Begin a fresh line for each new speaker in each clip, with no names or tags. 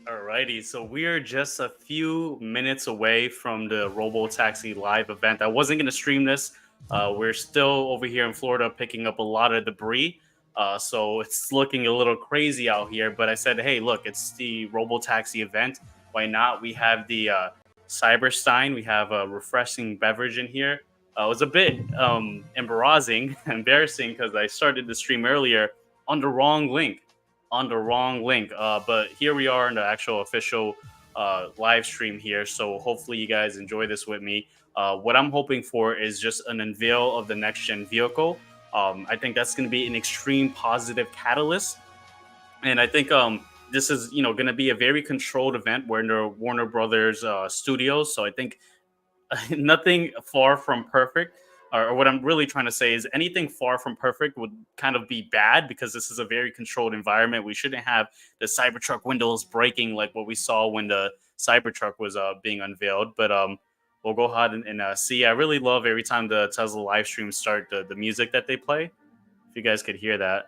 Alrighty, so we are just a few minutes away from the Robotaxi live event. I wasn't going to stream this. We're still over here in Florida picking up a lot of debris. So it's looking a little crazy out here. But I said, hey, look, it's the Robotaxi event. Why not? We have the Cyberstein. We have a refreshing beverage in here. It was a bit embarrassing because I started the stream earlier on the wrong link but here we are in the actual official live stream here. So hopefully you guys enjoy this with me. What I'm hoping for is just an unveil of the next gen vehicle. I think that's going to be an extreme positive catalyst, and I think this is going to be a very controlled event. We're in the Warner Brothers studios, so I think nothing far from perfect. Or what I'm really trying to say is anything far from perfect would kind of be bad because this is a very controlled environment. We shouldn't have the Cybertruck windows breaking like what we saw when the Cybertruck was being unveiled. But we'll go ahead and see. I really love every time the Tesla live streams start the music that they play. If you guys could hear that,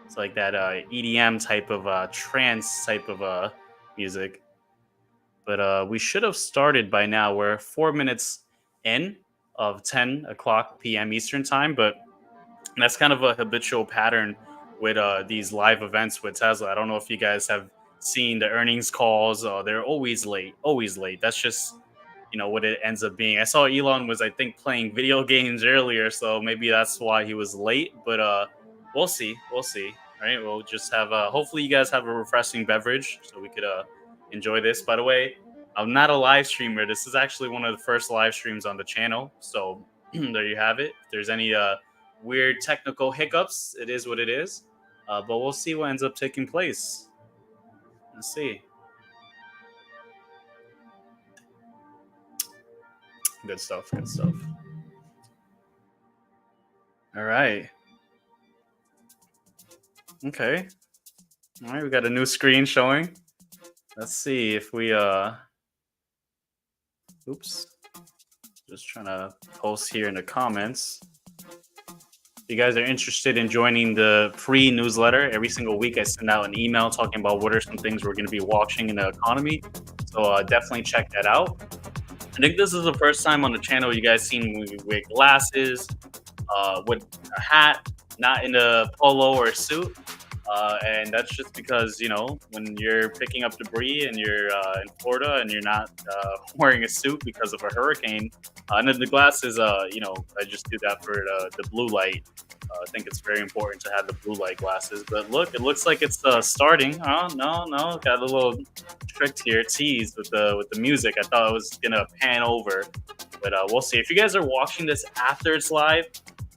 it's like that EDM type of trance type of music. But we should have started by now. We're 4 minutes in of 10 o'clock p.m. Eastern time, but that's kind of a habitual pattern with these live events with Tesla. I don't know if you guys have seen the earnings calls. They're always late, always late. That's just what it ends up being. I saw Elon was, I think, playing video games earlier, so maybe that's why he was late. But we'll see, we'll see. All right, we'll just have. Hopefully, you guys have a refreshing beverage so we could enjoy this. By the way, I'm not a live streamer. This is actually one of the first live streams on the channel. So there you have it. If there's any weird technical hiccups, it is what it is. But we'll see what ends up taking place. Let's see. Good stuff. Good stuff. All right. Okay. All right. We got a new screen showing. Let's see if we oops. Just trying to post here in the comments. If you guys are interested in joining the free newsletter, every single week I send out an email talking about what are some things we're going to be watching in the economy. So definitely check that out. I think this is the first time on the channel you guys seen me with glasses, with a hat, not in a polo or a suit. And that's just because, when you're picking up debris and you're in Florida and you're not wearing a suit because of a hurricane, and then the glasses, I just do that for the blue light. I think it's very important to have the blue light glasses. But look, it looks like it's starting. Oh, no, got a little tricked here, teased with the music. I thought it was gonna pan over, but we'll see. If you guys are watching this after it's live,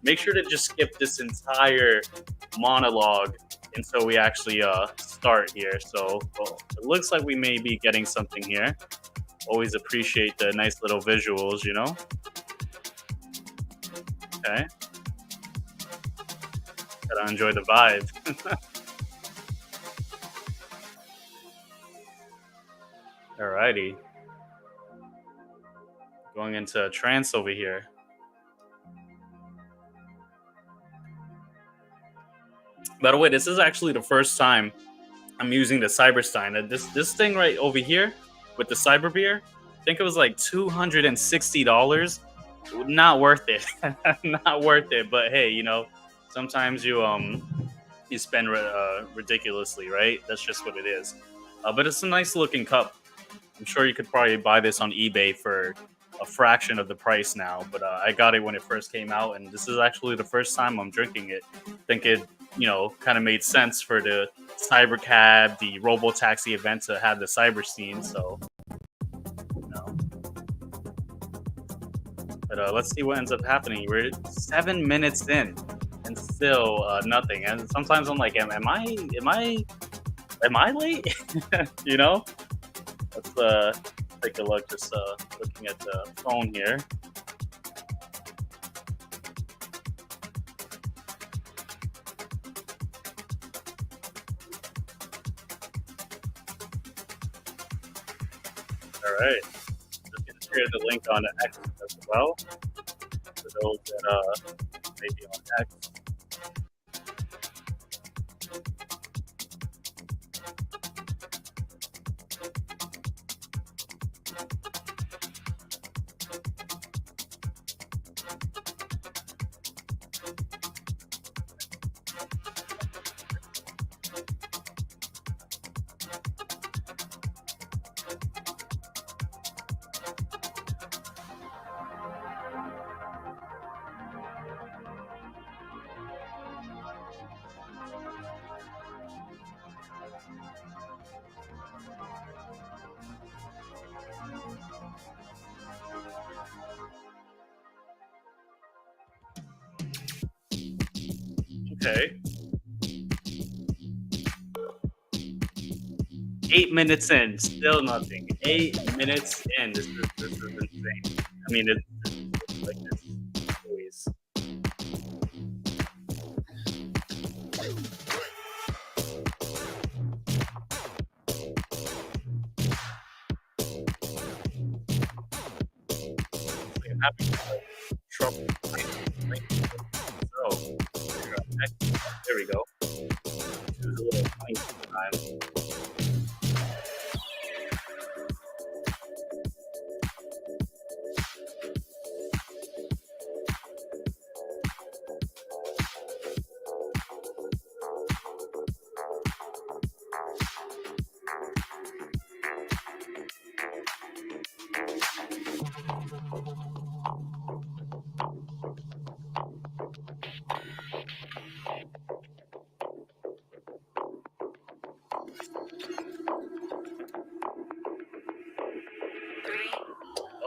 make sure to just skip this entire monologue until we actually start here. So it looks like we may be getting something here. Always appreciate the nice little visuals, Okay. Gotta enjoy the vibe. Alrighty. Going into a trance over here. By the way, this is actually the first time I'm using the Cyberstein. This thing right over here with the Cyber beer, I think it was like $260. Not worth it. Not worth it. But hey, sometimes you spend ridiculously, right? That's just what it is. But it's a nice looking cup. I'm sure you could probably buy this on eBay for a fraction of the price now. But I got it when it first came out, and this is actually the first time I'm drinking it. I think it kind of made sense for the Cybercab, the Robotaxi event to have the cyber scene. So, But let's see what ends up happening. We're 7 minutes in, and still nothing. And sometimes I'm like, am I late? Let's take a look. Just looking at the phone here. All right. Just gonna share the link on X as well for those that may be on X. Okay. 8 minutes in, still nothing. 8 minutes in. This is insane. I mean, it's like this always. It's like I'm having trouble finding link. So there we go. It was a little funny sometimes.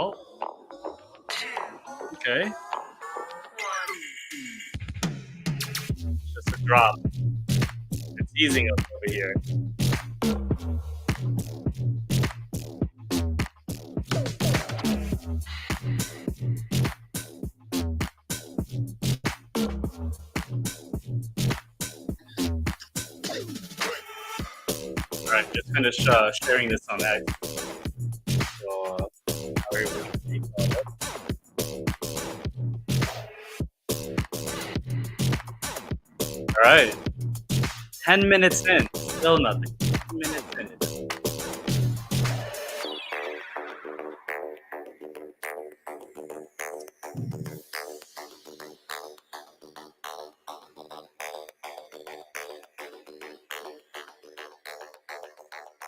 Oh, okay. Just a drop. It's easing up over here. All right, just finish sharing this on X. So, how are you able to see all that? All right, 10 minutes in, still nothing. 10 minutes in.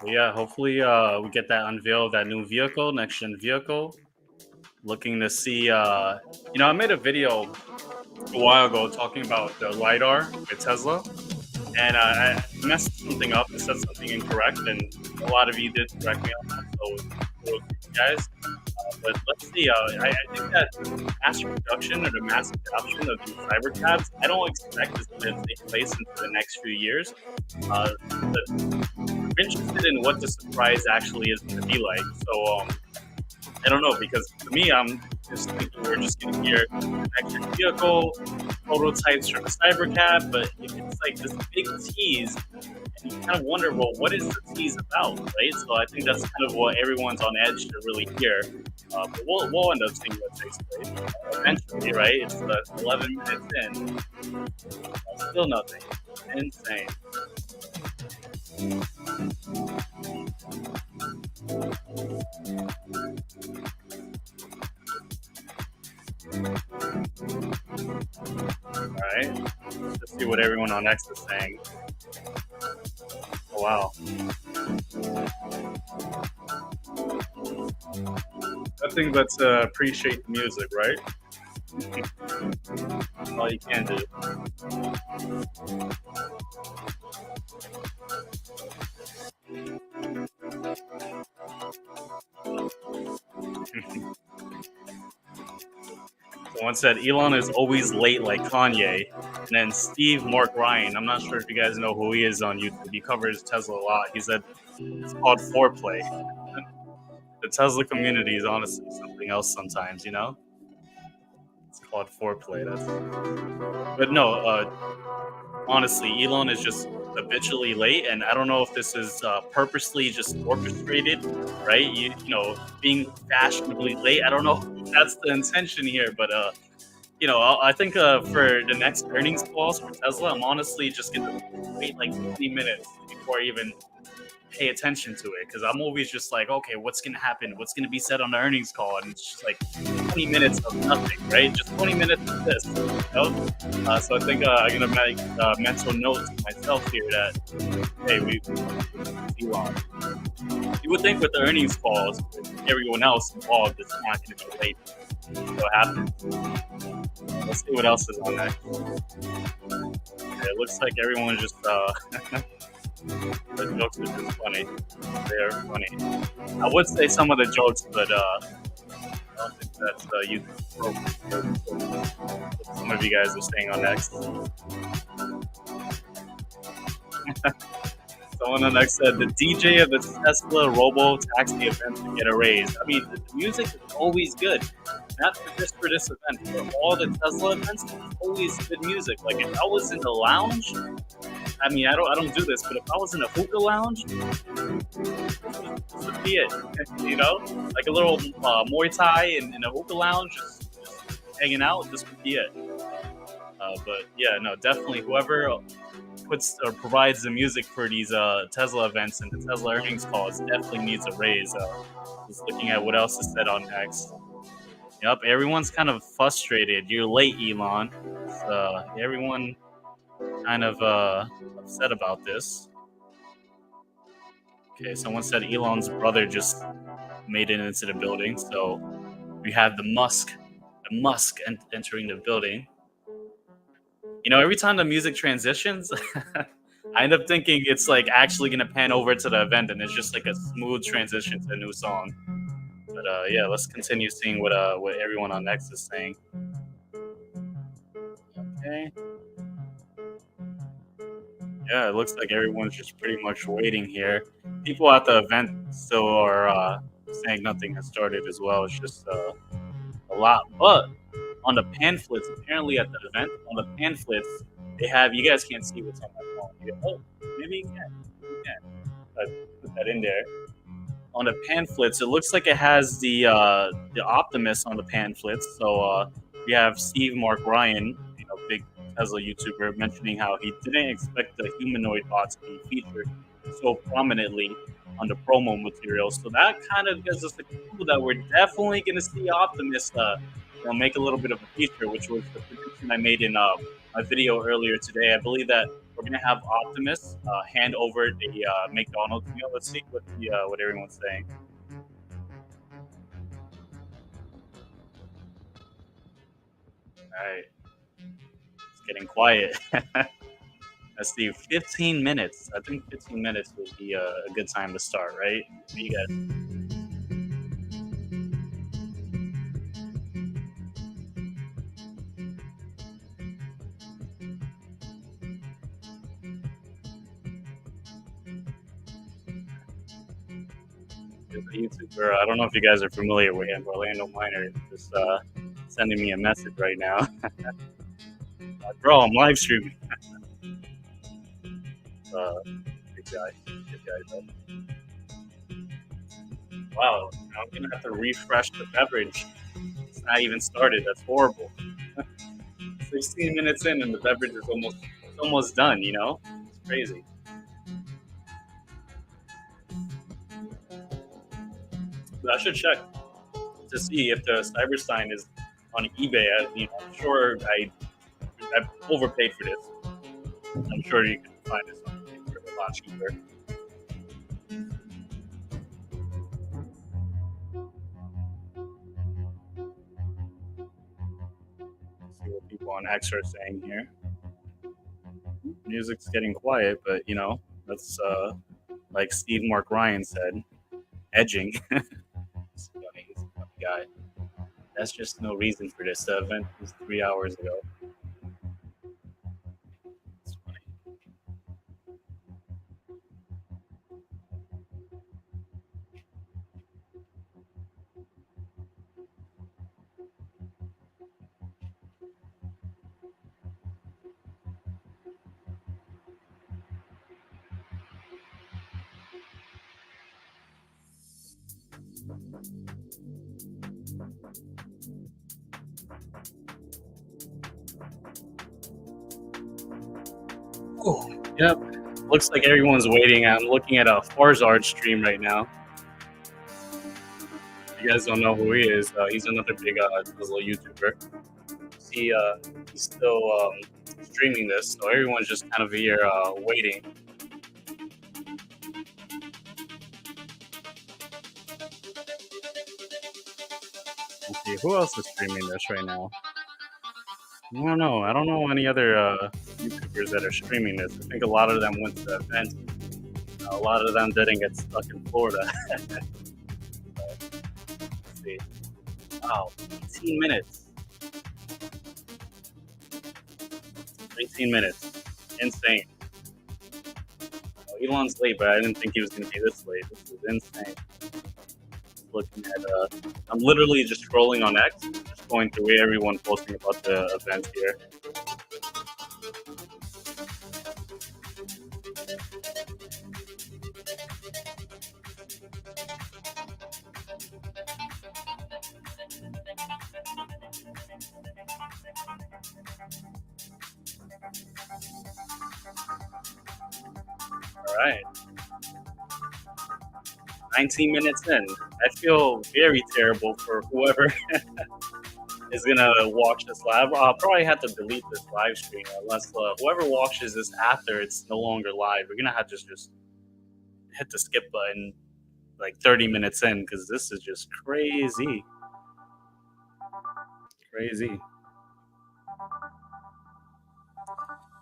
Yeah, hopefully we get that unveil that new vehicle, next gen vehicle. Looking to see I made a video a while ago talking about the LiDAR with Tesla. And I messed something up and said something incorrect, and a lot of you did correct me on that. So, kudos to you guys. But let's see. I think that mass production or the mass adoption of these cyber cabs, I don't expect this to take place into the next few years. But I'm interested in what the surprise actually is going to be like. So I don't know, because to me, I'm just thinking we're just going to hear an extra vehicle, prototypes from a cybercab, but if it's like this big tease, and you kind of wonder, well, what is the tease about, right? So I think that's kind of what everyone's on edge to really hear. But we'll end up seeing what takes place eventually, right? It's 11 minutes in, still nothing. Insane. All right, let's see what everyone on X is saying. Oh, wow. Nothing but to appreciate the music, right? That's all you can do. Someone said Elon is always late like Kanye. And then Steve Mark Ryan, I'm not sure if you guys know who he is on YouTube. He covers Tesla a lot. He said it's called foreplay. The Tesla community is honestly something else sometimes, you know? It's called foreplay. But no, honestly, Elon is just habitually late, and I don't know if this is purposely just orchestrated, right? Being fashionably late. I don't know if that's the intention here, but I think for the next earnings calls for Tesla, I'm honestly just gonna wait like 20 minutes before I even pay attention to it, because I'm always just like, okay, what's gonna happen? What's gonna be said on the earnings call? And it's just like 20 minutes of nothing, right? Just 20 minutes of this, you know? So I think I'm gonna make mental notes to myself here that hey, we Elon. You would think with the earnings calls, with everyone else involved, it's not gonna be late. What happens? Let's see what else is on that. Okay, it looks like everyone just the jokes are just funny. They are funny. I would say some of the jokes, but I don't think that's YouTube appropriate. Some of you guys are staying on next. Someone on X said the DJ of the Tesla Robotaxi event to get a raise. I mean, the music is always good. Not just for this event, for all the Tesla events, it's always good music. Like if I was in the lounge, I mean, I don't do this, but if I was in a hookah lounge, this would be it. You know, like a little Muay Thai in a hookah lounge, just hanging out. This would be it. But yeah, no, definitely whoever puts or provides the music for these Tesla events and the Tesla earnings calls definitely needs a raise. Just looking at what else is said on X. Yep, everyone's kind of frustrated. You're late, Elon. Everyone kind of upset about this. Okay, someone said Elon's brother just made it into the building, so we have the Musk entering the building. You know, every time the music transitions, I end up thinking it's like actually gonna pan over to the event, and it's just like a smooth transition to a new song. But yeah, let's continue seeing what everyone on X is saying. Okay. Yeah, it looks like everyone's just pretty much waiting here. People at the event still are saying nothing has started as well. It's just a lot. But on the pamphlets, apparently at the event, on the pamphlets, they have. You guys can't see what's on my phone. Oh, maybe you can. You can. Put that in there. On the pamphlets, it looks like it has the Optimus on the pamphlets. So we have Steve Mark Ryan, you know, big Tesla YouTuber, mentioning how he didn't expect the humanoid bot to be featured so prominently on the promo material. So that kind of gives us a clue that we're definitely going to see Optimus, make a little bit of a feature, which was the prediction I made in my video earlier today. I believe that we're going to have Optimus hand over the McDonald's meal. Let's see what everyone's saying. All right, it's getting quiet. Let's see, 15 minutes. I think 15 minutes would be a good time to start, right? What do you guys? Is a YouTuber. I don't know if you guys are familiar with him. Orlando Miner just sending me a message right now. Bro, I'm live streaming. Uh, good guy. Good guy, though. Wow, I'm gonna have to refresh the beverage. It's not even started. That's horrible. 16 minutes in and the beverage is almost done. You know, it's crazy. But I should check to see if the cyber sign is on eBay. I'm sure I overpaid for this. I'm sure you can find this on eBay for a lot cheaper. See what people on X are saying here. Music's getting quiet, but you know, that's like Steve Mark Ryan said, edging. He's a funny guy. That's just no reason for this. The event was 3 hours ago. It's funny. Oh, yep. Looks like everyone's waiting. I'm looking at a Farzard stream right now. You guys don't know who he is. He's another big Tesla YouTuber. He's still streaming this, so everyone's just kind of here waiting. Let's see, who else is streaming this right now? I don't know. I don't know any other YouTubers that are streaming this. I think a lot of them went to the event. A lot of them didn't get stuck in Florida. Let's see. Wow, 18 minutes. 18 minutes. Insane. Elon's late, but I didn't think he was going to be this late. This is insane. Looking at, I'm literally just scrolling on X, just going through everyone posting about the event here. All right, 19 minutes in. I feel very terrible for whoever is gonna watch this live. I'll probably have to delete this live stream unless whoever watches this after it's no longer live. We're gonna have to just hit the skip button like 30 minutes in because this is just crazy, crazy.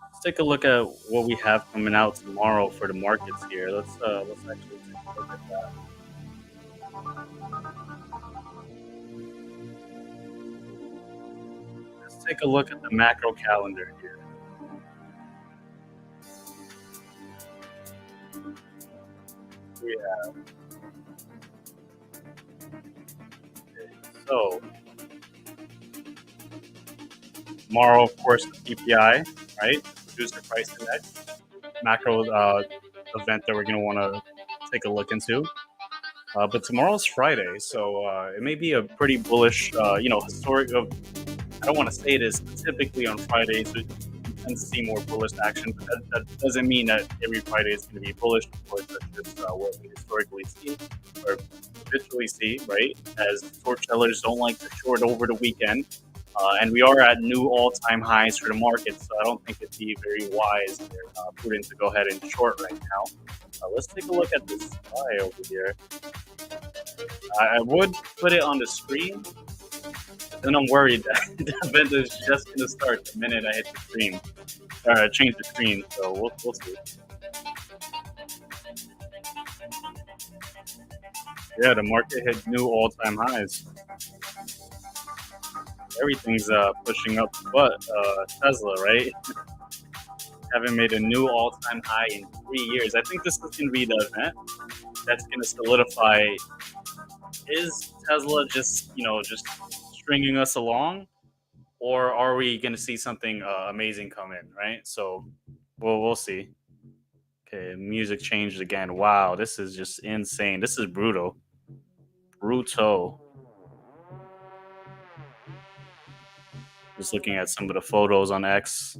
Let's take a look at what we have coming out tomorrow for the markets here. Let's actually take a look at that. Let's take a look at the macro calendar here. We have so tomorrow, of course, the PPI, right? Producer price index, macro event that we're going to want to take a look into. But tomorrow's Friday, so it may be a pretty bullish, historic. I don't want to say this, but typically on Fridays we tend to see more bullish action. But that doesn't mean that every Friday is going to be bullish. Of course, that's just what we historically see or habitually see, right? As short sellers don't like to short over the weekend. And we are at new all-time highs for the market, so I don't think it'd be very wise or prudent to go ahead and short right now. Let's take a look at this SPY over here. I would put it on the screen, but then I'm worried that the event is just going to start the minute I hit the screen, or change the screen, so we'll see. Yeah, the market hit new all-time highs. Everything's pushing up, but Tesla, right? Haven't made a new all-time high in 3 years. I think this is going to be the event that's going to solidify. Is Tesla just stringing us along, or are we going to see something amazing come in? Right. So, we'll see. Okay, music changed again. Wow, this is just insane. This is brutal. Brutal. Just looking at some of the photos on X.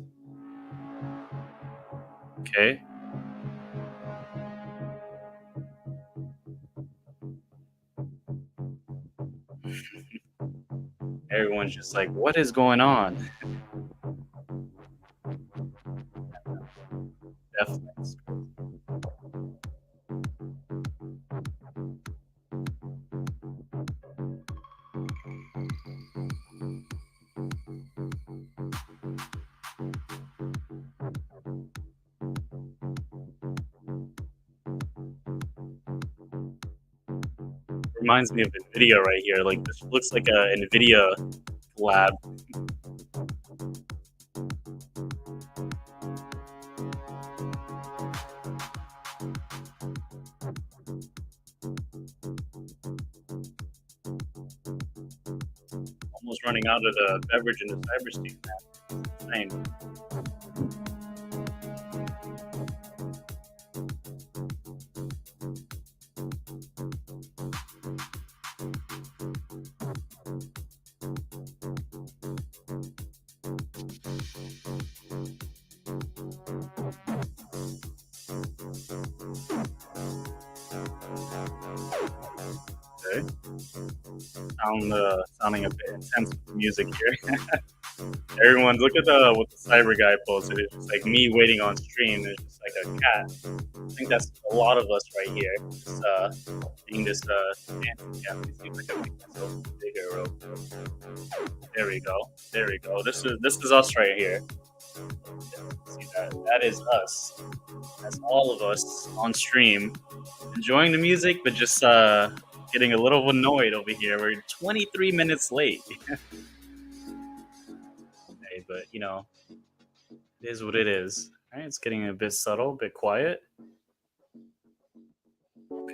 Okay. Everyone's just like, what is going on? Definitely. Reminds me of Nvidia right here. Like this looks like a Nvidia lab. Almost running out of the beverage in the cyberspace, man. Insane. Okay. Sounding a bit intense with the music here. Everyone, look at what the cyber guy posted. It's just like me waiting on stream. There's just like a cat. I think that's a lot of us right here. Just being this fancy cat. Let me see if I can make myself bigger real quick. There we go. There we go. This is us right here. See that? That is us. That's all of us on stream, enjoying the music, but just getting a little annoyed over here. We're 23 minutes late. Okay, but it is what it is. All right, it's getting a bit subtle, a bit quiet.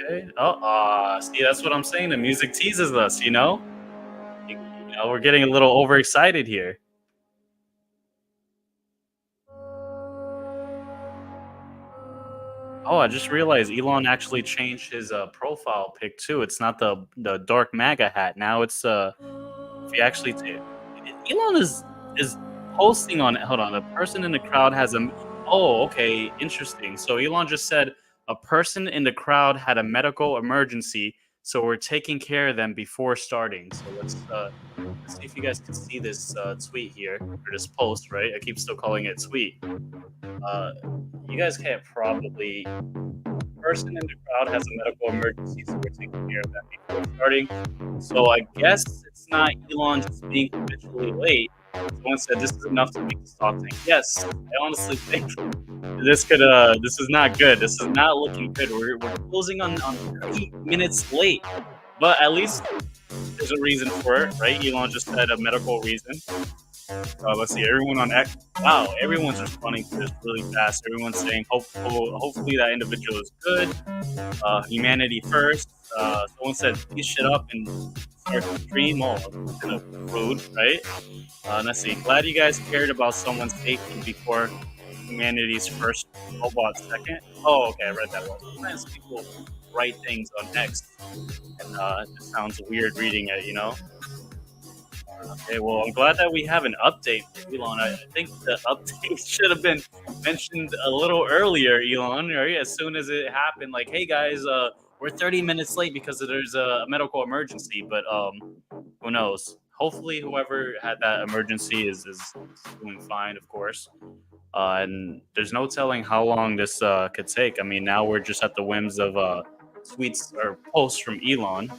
Okay. Oh, see, that's what I'm saying. The music teases us, you know? We're getting a little overexcited here. Oh, I just realized Elon actually changed his profile pic too. It's not the dark MAGA hat. Now it's if you actually Elon is posting on hold on, a person in the crowd has a oh, okay, interesting. So Elon just said a person in the crowd had a medical emergency, so we're taking care of them before starting. So let's see if you guys can see this tweet here or this post, right? I keep still calling it tweet. Uh, you guys can't probably person in the crowd has a medical emergency, so we're taking care of that before starting. So I guess it's not Elon just being habitually late. Someone said this is enough to make the stock tank. Yes, I honestly think this is not good. This is not looking good. We're closing on 30 minutes late. But at least there's a reason for it, right? Elon just said a medical reason. Let's see, everyone on X. Wow, everyone's responding to this really fast. Everyone's saying, hopefully that individual is good. Humanity first. Someone said, please shut up and start the stream. Oh, kind of rude, right? Let's see. Glad you guys cared about someone's safety before humanity's first, robot second. Oh, okay, I read that one. Sometimes people write things on X, and it just sounds weird reading it, you know? Okay, well, I'm glad that we have an update for Elon. I think the update should have been mentioned a little earlier, Elon, right? As soon as it happened, like, hey guys, we're 30 minutes late because there's a medical emergency, but who knows? Hopefully, whoever had that emergency is doing fine, of course. And there's no telling how long this could take. I mean, now we're just at the whims of tweets or posts from Elon.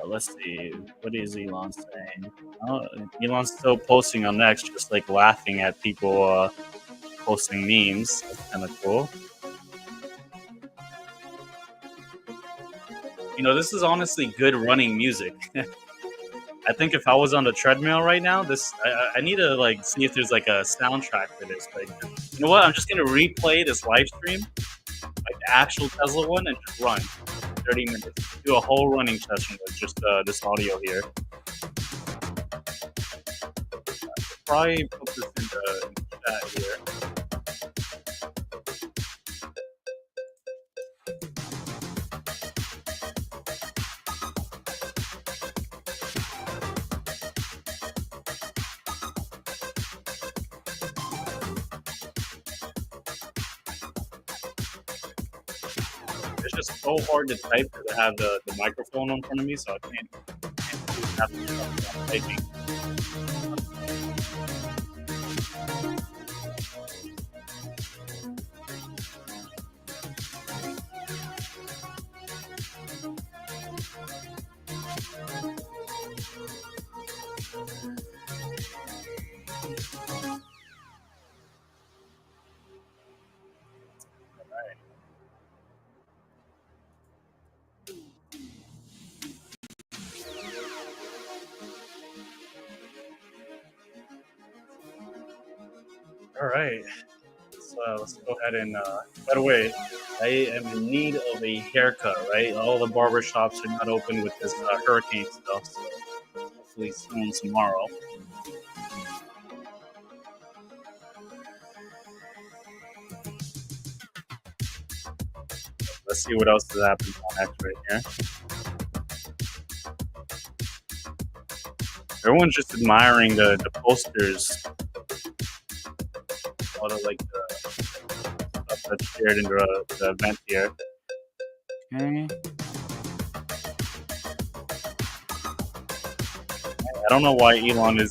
Let's see. What is Elon saying? Oh, Elon's still posting on X, just like laughing at people posting memes. That's kind of cool. This is honestly good running music. I think if I was on the treadmill right now, I need to like see if there's like a soundtrack for this. Like, you know what? I'm just gonna replay this live stream, like the actual Tesla one, and just run 30 minutes. Do a whole running session with just this audio here. Probably put this in the chat here. It's just so hard to type because I have the microphone in front of me, so I can't do half the stuff I'm typing. All right. Let's go ahead and. By the way, I am in need of a haircut. Right, all the barber shops are not open with this hurricane stuff. So hopefully soon tomorrow. Let's see what else is happening on X right here. Everyone's just admiring the posters. All the like the stuff that's shared in the event here. Okay. I don't know why Elon is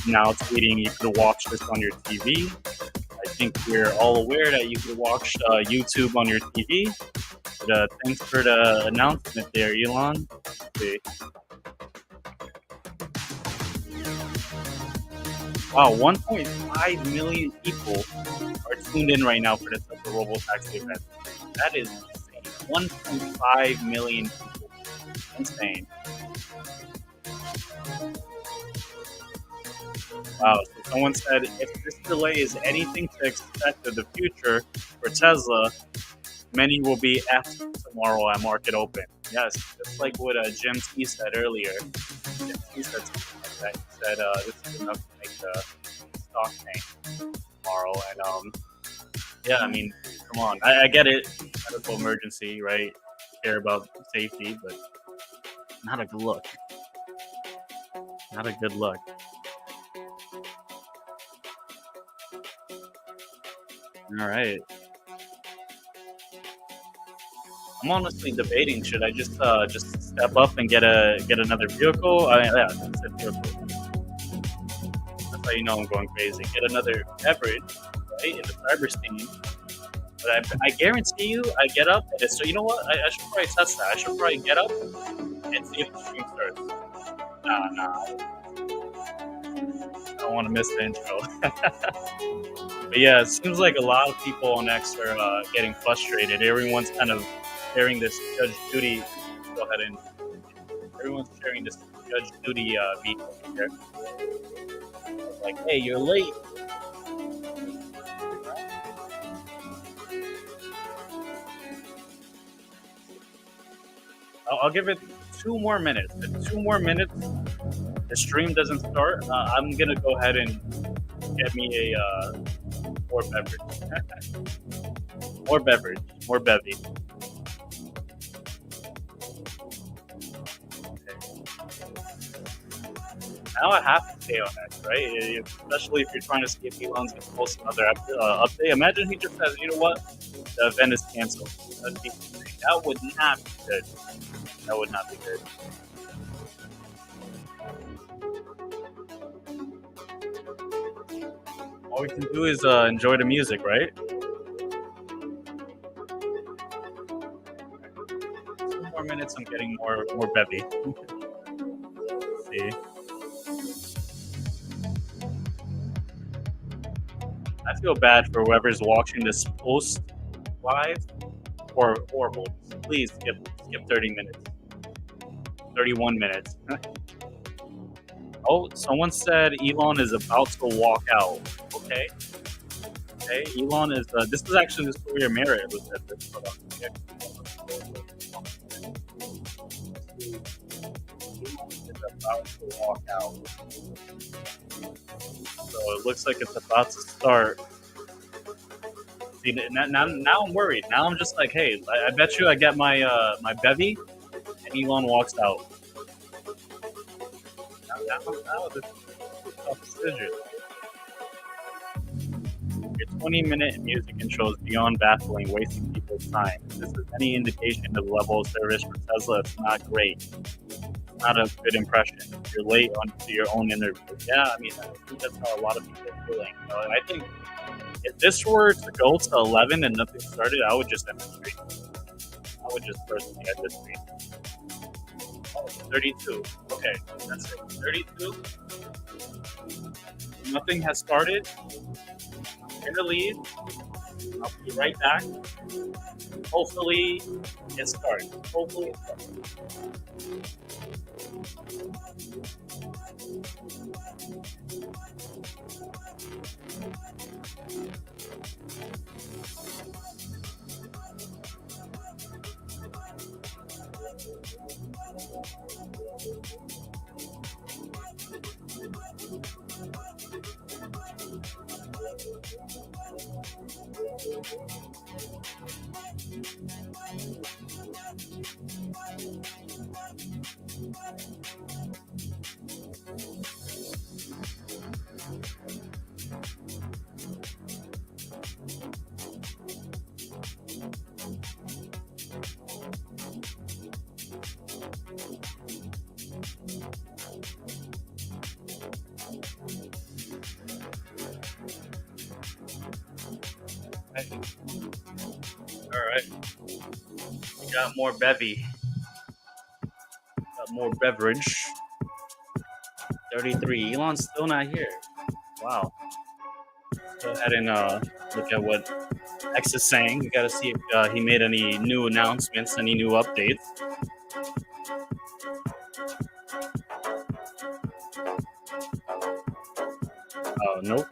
now tweeting you could watch this on your TV. I think we're all aware that you could watch YouTube on your TV. But thanks for the announcement there, Elon. Okay. Wow, 1.5 million people are tuned in right now for this Robotaxi event. That is insane. 1.5 million people. Insane. Wow. So someone said if this delay is anything to expect in the future for Tesla, Many will be F tomorrow at market open. Yes, just like what Jim T said earlier. Jim T said something like that. He said this is enough to make the stock tank tomorrow. And yeah, I mean, come on. I get it. Medical emergency, right? Care about safety, but not a good look. Not a good look. All right. I'm honestly debating should I just step up and get another vehicle? Yeah, I said vehicle. That's how you know I'm going crazy. Get another beverage, right, in the cyber steam. But I guarantee you, I get up and it's so. You know what? I should probably test that. I should probably get up and see if the stream starts. Nah. I don't want to miss the intro. But yeah, it seems like a lot of people on X are getting frustrated. Everyone's kind of sharing this Judge Judy. Go ahead and everyone's sharing this Judge Judy beat here. Like, hey, you're late. I'll give it 2 more minutes. If 2 more minutes, the stream doesn't start. I'm gonna go ahead and get me a more beverage, more beverage, more bevy. Now I have to stay on X, right? Especially if you're trying to see if Elon's going to post another update. Imagine he just says, you know what, the event is canceled. That would not be good. That would not be good. All we can do is enjoy the music, right? 2 more minutes, I'm getting more bevy. Let's see. I feel bad for whoever's watching this post live or horrible. Please skip 30 minutes. 31 minutes. Oh, someone said Elon is about to walk out. Okay. Okay, Elon is. This is actually his career mirror. It was at this. Hold on. Okay. Elon is about to walk out. So it looks like it's about to start. See, now I'm worried. Now I'm just like, hey, I bet you I get my my bevy, and Elon walks out. Now this is a tough decision. Your 20-minute music intro is beyond baffling, wasting people's time. If this is any indication of the level of service for Tesla, it's not great. It's not a good impression. You're late on to your own interview. Yeah, I mean, I think that's how a lot of people are feeling. I think if this were to go to 11 and nothing started, I would just end the stream. I would just personally end the stream. Oh, 32. Okay, that's it. 32. Nothing has started. I'm gonna leave. I'll be right back. Hopefully it starts. Hopefully it starts. All right. We got more bevy. Got more beverage. 33. Elon's still not here. Wow. Let's go ahead and look at what X is saying. We got to see if he made any new announcements, any new updates. Oh, nope.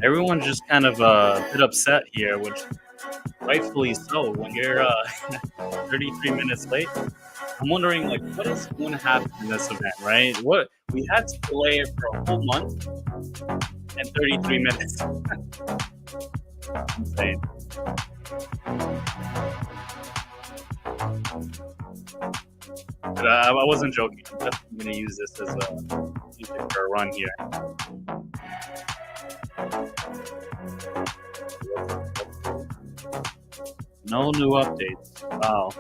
Everyone's just kind of a bit upset here, which rightfully so. When you're 33 minutes late, I'm wondering like what is going to happen in this event, right? What we had to delay it for a whole month and 33 minutes. Insane. But I wasn't joking. I'm definitely going to use this as use it for a run here. No new updates. Wow.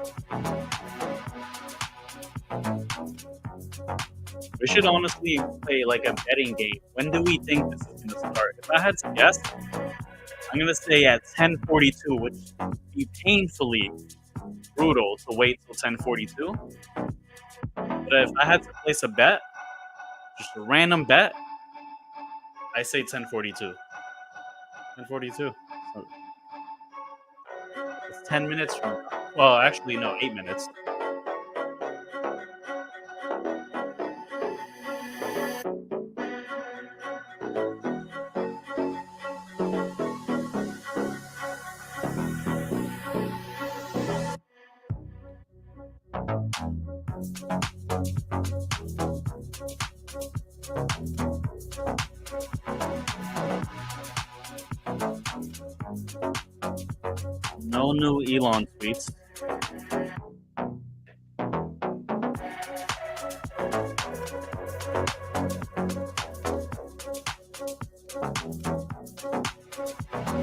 We should honestly play like a betting game. When do we think this is going to start? If I had to guess, I'm going to say at 10:42, which would be painfully brutal to wait till 10:42. But if I had to place a bet, just a random bet, I say 10:42. 10:42. So it's 10 minutes from now. Well, actually, no, 8 minutes. No new Elon tweets.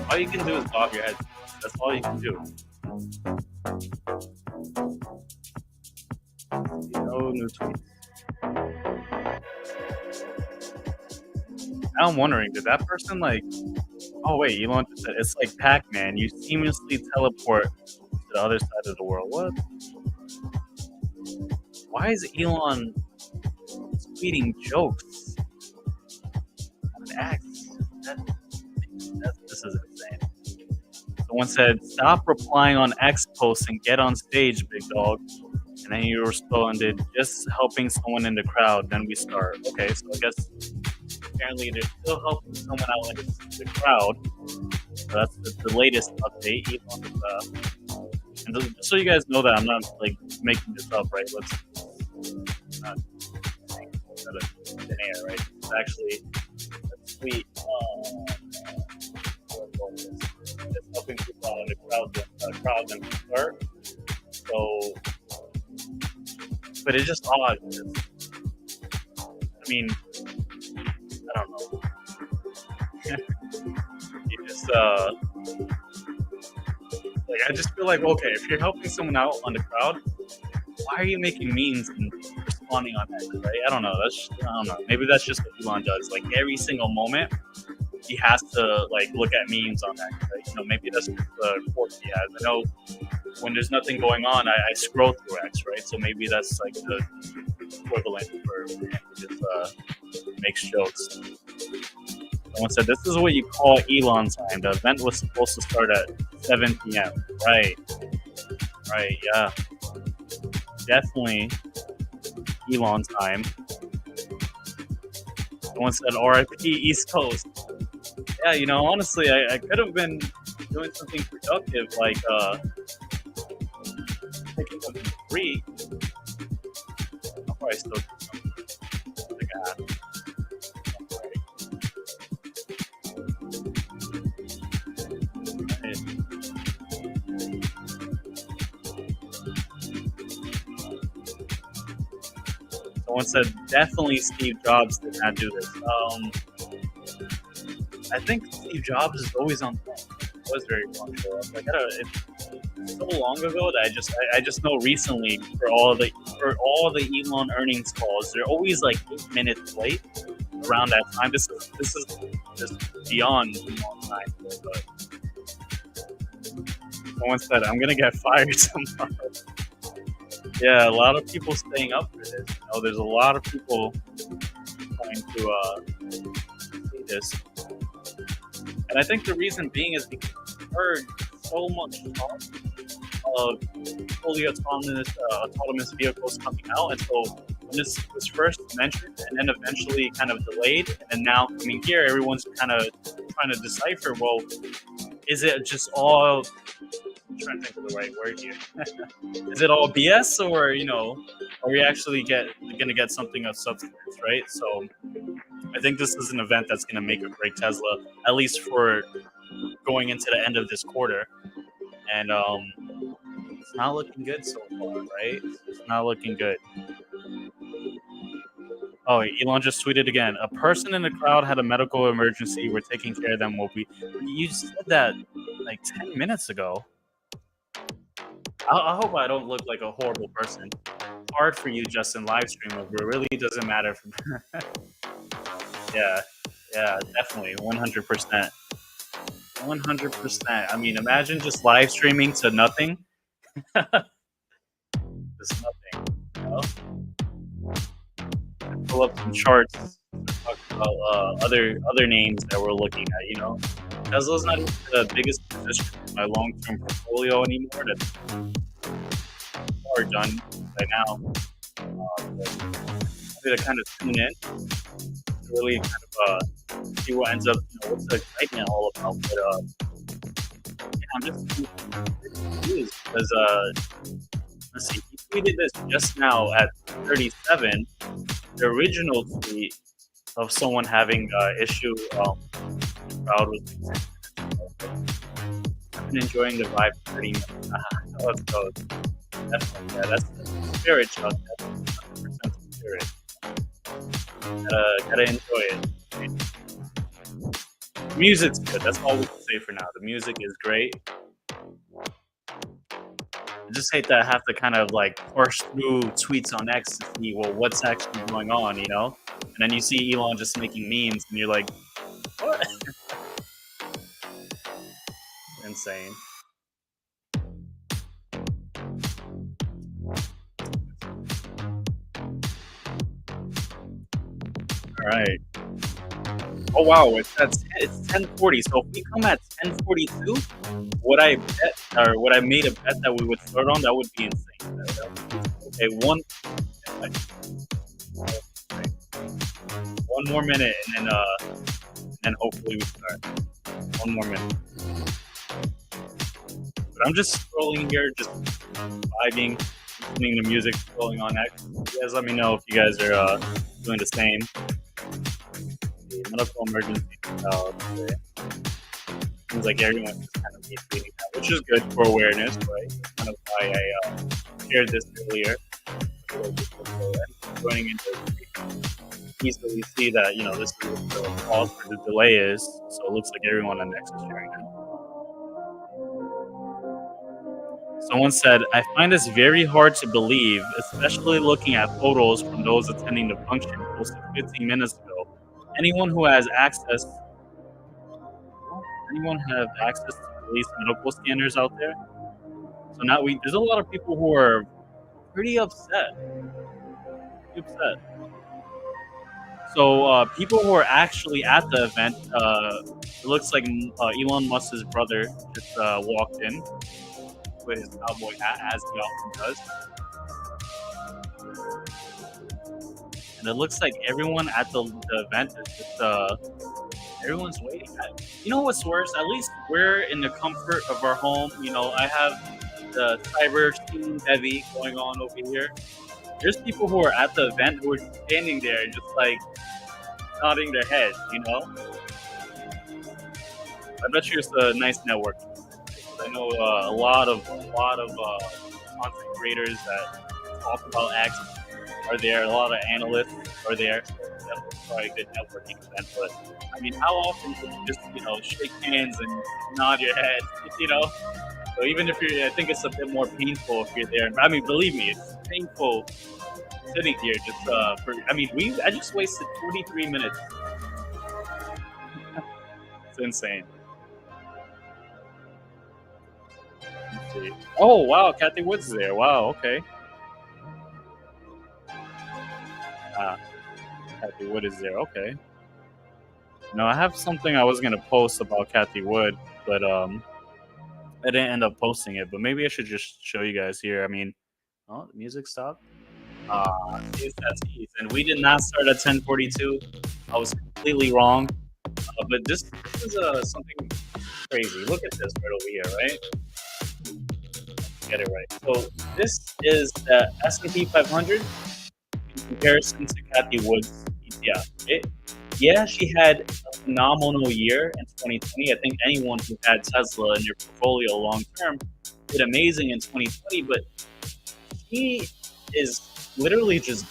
All you can do is bob your head. That's all you can do. No new tweets. Now I'm wondering, did that person like? Oh wait, Elon just said it's like Pac-Man. You seamlessly teleport to the other side of the world. What? Why is Elon tweeting jokes on X? This is insane. Someone said, "Stop replying on X posts and get on stage, big dog." And then you responded, "Just helping someone in the crowd. Then we start." Okay, so I guess apparently they're still helping someone out in the crowd. So that's the latest update. Elon is, and just so you guys know that I'm not like making this up, right? Let's not saying out of thin air, right? It's actually a tweet. It's helping people out in the crowd then start. So, but it's just odd. I mean, I don't know. You just like I just feel like okay, if you're helping someone out on the crowd, why are you making memes and responding on that? Right? I don't know. I don't know. Maybe that's just what Elon does. Like every single moment, he has to like look at memes on that. Right? You know, maybe that's just the quirk he has. I know when there's nothing going on, I scroll through X, right? So maybe that's like the equivalent for him to just makes jokes. Someone said, "This is what you call Elon time. The event was supposed to start at 7 p.m." Right, yeah, definitely Elon time. Someone said, "RIP East Coast." Yeah, you know, honestly, I could have been doing something productive, like taking something free. I'll probably still do something like that. Someone said, "Definitely Steve Jobs did not do this." I think Steve Jobs is always on phone. It was very punctual. Like, it's so long ago that I just know recently for all the Elon earnings calls, they're always like 8 minutes late around that time. This is just beyond Elon time. But someone said, "I'm gonna get fired tomorrow." Yeah, a lot of people staying up for this. You know, there's a lot of people trying to see this. And I think the reason being is because we've heard so much talk of fully autonomous vehicles coming out. And so when this was first mentioned and then eventually kind of delayed, and then now coming here, everyone's kind of trying to decipher, well, is it just all? I'm trying to think of the right word here. Is it all BS, or are we actually gonna get something of substance, right? So I think this is an event that's gonna make or break Tesla, at least for going into the end of this quarter. And it's not looking good so far, right? It's not looking good. Oh, Elon just tweeted again. A person in the crowd had a medical emergency. We're taking care of them. You said that like 10 minutes ago. I hope I don't look like a horrible person. Hard for you, Justin, live stream, but it really doesn't matter. Yeah, yeah, definitely, 100%, 100%. I mean, imagine just live streaming to nothing, just nothing. You know, pull up some charts, talk about other names that we're looking at. Tesla's not even the biggest position in my long-term portfolio anymore. That's far done right now. But to kind of tune in, to really kind of see what ends up, what's the excitement all about. But yeah, I'm just confused because let's see, he tweeted this just now at 37. The original tweet of someone having issue crowd was. I've been enjoying the vibe for 30 minutes. Let's go. Definitely, yeah, that's the spirit, Chuck. That's 100% spirit. Gotta enjoy it. The music's good. That's all we can say for now. The music is great. I just hate that I have to kind of like parse through tweets on X to see what's actually going on, And then you see Elon just making memes, and you're like, what? Insane. All right. Oh wow, it's 10:40. So if we come at 10:42, would I bet or would I made a bet that we would start on? That would be insane. Okay, one more minute, and then hopefully we start. One more minute. But I'm just scrolling here, just vibing, listening to music, scrolling on X. You guys, let me know if you guys are doing the same. Medical emergency. Okay. Seems like everyone's just kind of retweeting that, which is good for awareness, right? That's kind of why I shared this earlier. Going into easily see that this is what the cause for the delay is. So it looks like everyone on X is sharing it. Someone said, "I find this very hard to believe, especially looking at photos from those attending the function posted 15 minutes ago. Anyone who has access, anyone have access to police medical scanners out there?" So now there's a lot of people who are pretty upset. So people who are actually at the event, it looks like Elon Musk's brother just walked in with his cowboy hat, as he often does. And it looks like everyone at the event is just everyone's waiting. You know what's worse? At least we're in the comfort of our home. I have the cyber team Devi going on over here. There's people who are at the event who are standing there just like nodding their heads. I bet you it's a nice network. I know a lot of content creators that talk about X are there. A lot of analysts are there. So that's probably a good networking event. But I mean, how often can you just shake hands and nod your head? So even if I think it's a bit more painful if you're there. I mean, believe me, it's painful sitting here just for. I mean, I just wasted 43 minutes. It's insane. Let's see. Oh wow, Kathy Woods is there. Wow, okay. Kathy Wood is there. Okay. No, I have something I was gonna post about Kathy Wood, but I didn't end up posting it. But maybe I should just show you guys here. I mean, oh, the music stopped. And we did not start at 10:42. I was completely wrong. But this is something crazy. Look at this right over here, right? Get it right. So this is the S&P 500 in comparison to Kathy Wood's ETF. Yeah, she had a phenomenal year in 2020. I think anyone who had Tesla in their portfolio long term did amazing in 2020, but she is literally just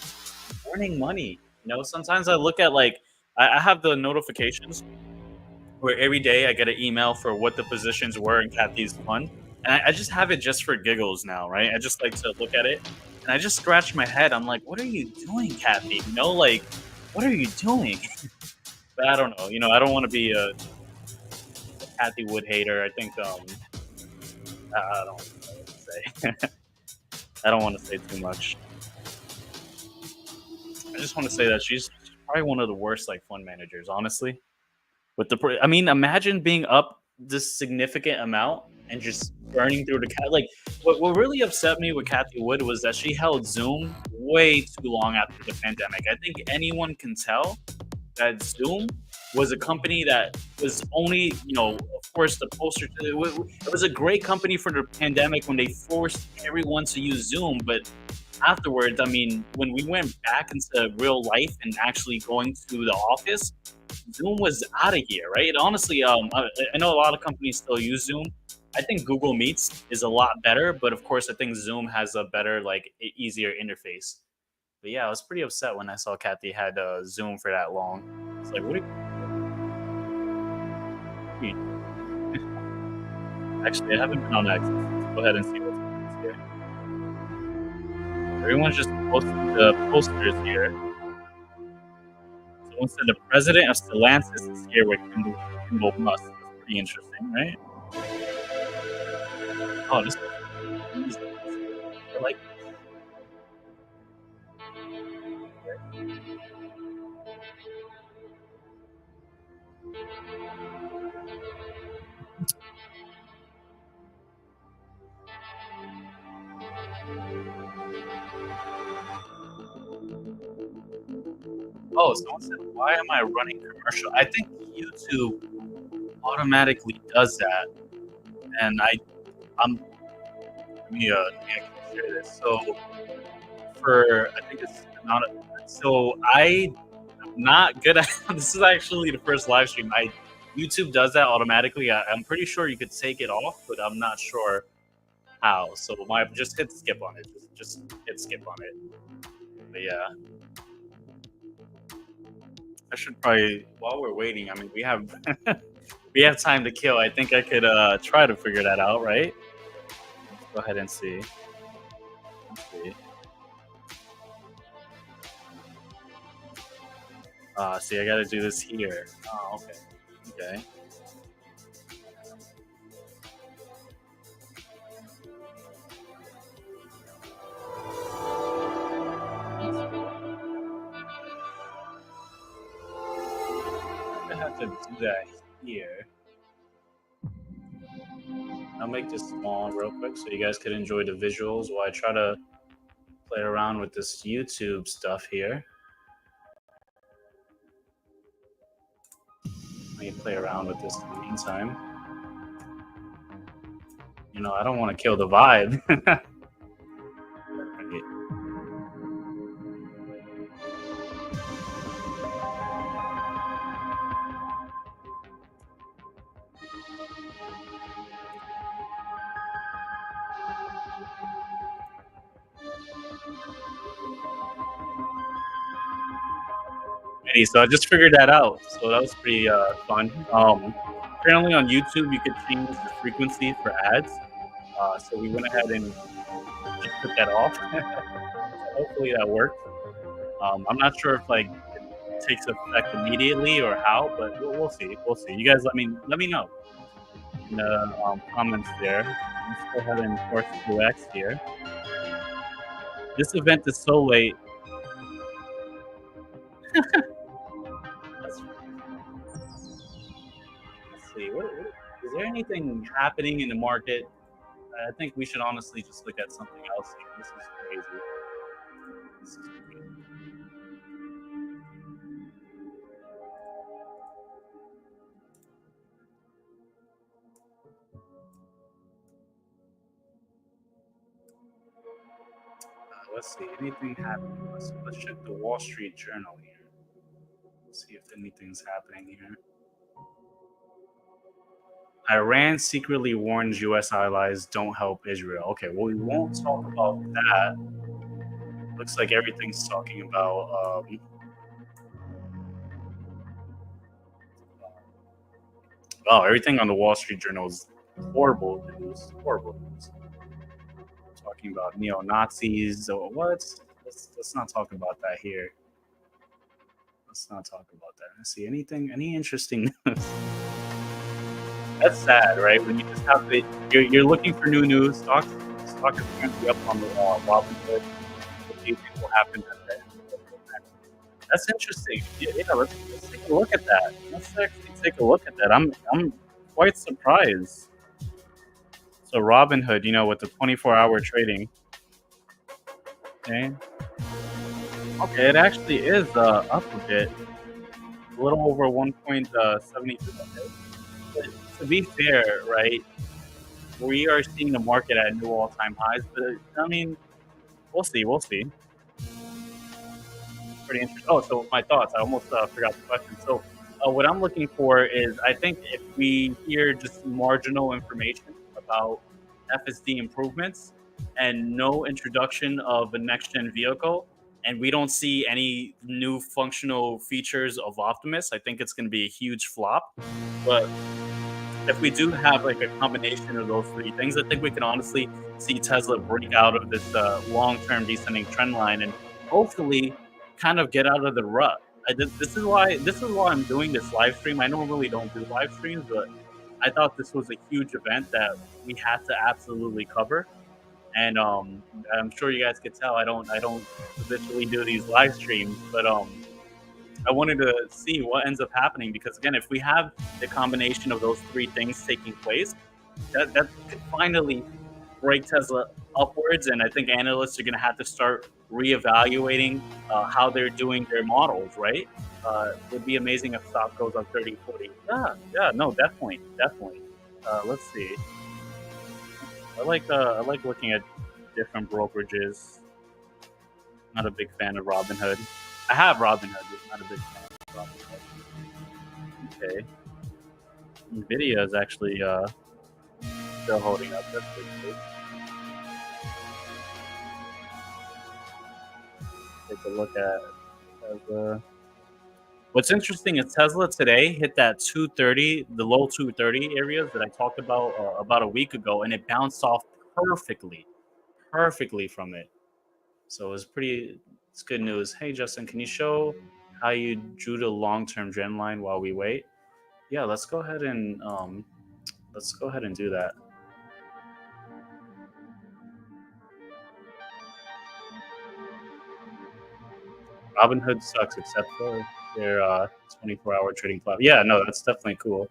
burning money. Sometimes I look at like I have the notifications where every day I get an email for what the positions were in Kathy's fund, and I just have it just for giggles now, right? I just like to look at it, and I just scratch my head. I'm like, what are you doing, Kathy? Like, what are you doing? But I don't know. I don't want to be a Kathy Wood hater. I think I don't know what to say. I don't want to say too much. I just want to say that she's probably one of the worst like fund managers, honestly. I mean, imagine being up this significant amount and just burning through the cat. Like, what really upset me with Kathy Wood was that she held Zoom way too long after the pandemic. I think anyone can tell that Zoom was a company that was only, of course, the poster. It was a great company for the pandemic when they forced everyone to use Zoom, but afterwards, I mean, when we went back into real life and actually going to the office, Zoom was out of here, right? Honestly, I know a lot of companies still use Zoom. I think Google Meets is a lot better, but of course, I think Zoom has a better, like, easier interface. But yeah, I was pretty upset when I saw Kathy had Zoom for that long. It's like, what are you actually, I haven't been on X. Let's go ahead and see what's next here. Everyone's just posting the posters here. Someone said the president of Stellantis is here with Kimball Musk. That's pretty interesting, right? Oh, this is I like Oh, someone said, "Why am I running commercial?" I think YouTube automatically does that, and I'm let me actually share this. So for I think it's not. So I'm not good at. This is actually the first live stream. I YouTube does that automatically. I'm pretty sure you could take it off, but I'm not sure how. So my just hit skip on it. Just hit skip on it. But yeah, I should probably while we're waiting. I mean, we have we have time to kill. I think I could try to figure that out, right? Let's go ahead and see. Let's see. See, I got to do this here. Oh, okay. Okay. I have to do that here. I'll make this small real quick so you guys could enjoy the visuals while I try to play around with this YouTube stuff here. Let me play around with this in the meantime. I don't want to kill the vibe. Right. So I just figured that out. So that was pretty fun. Apparently on YouTube you could change the frequency for ads. So we went ahead and just took that off. Hopefully that worked. I'm not sure if like it takes effect immediately or how, but we'll see. We'll see. You guys, let me know in the comments there. Let's go ahead and force through X here. This event is so late. Let's see. Is there anything happening in the market? I think we should honestly just look at something else here. This is crazy. This is crazy. Let's see. Anything happening? Let's check the Wall Street Journal here. See if anything's happening here. Iran secretly warns U.S. allies don't help Israel. Okay, well, we won't talk about that. Looks like everything's talking about. Oh, everything on the Wall Street Journal is horrible news. Horrible news. Talking about neo Nazis. Or what? Let's not talk about that here. Let's not talk about that. Let's see anything. Any interesting news? That's sad, right? When you just have to, you're looking for new news. Stock is currently up on the Robinhood. What do you think will happen at the end of the event? That's interesting. Yeah, let's take a look at that. Let's actually take a look at that. I'm quite surprised. So Robinhood, with the 24-hour trading. Okay. Okay, it actually is up a bit, a little over 1.72. But to be fair, right, we are seeing the market at new all-time highs. But I mean, we'll see. We'll see. Pretty interesting. Oh, so my thoughts. I almost forgot the question. So, what I'm looking for is, I think if we hear just marginal information about FSD improvements and no introduction of a next-gen vehicle, and we don't see any new functional features of Optimus, I think it's going to be a huge flop. But if we do have like a combination of those three things, I think we can honestly see Tesla break out of this long-term descending trend line and hopefully kind of get out of the rut. This is why I'm doing this live stream. I normally don't do live streams, but I thought this was a huge event that we had to absolutely cover. And I'm sure you guys could tell I don't habitually do these live streams, but I wanted to see what ends up happening because again, if we have the combination of those three things taking place, that could finally break Tesla upwards, and I think analysts are going to have to start reevaluating how they're doing their models. Right? It would be amazing if stock goes up 30, 40. Yeah, yeah, no, definitely, definitely. Let's see. I like looking at different brokerages. Not a big fan of Robinhood. I have Robinhood, but not a big fan of Robinhood. Okay. Nvidia is actually still holding up. That's pretty good. Take a look at Tesla. What's interesting is Tesla today hit that 230, the low 230 areas that I talked about a week ago, and it bounced off perfectly, perfectly from it. So it's good news. Hey Justin, can you show how you drew the long-term trend line while we wait? Yeah, let's go ahead and do that. Robinhood sucks except for their 24-hour trading platform. Yeah, no, that's definitely cool.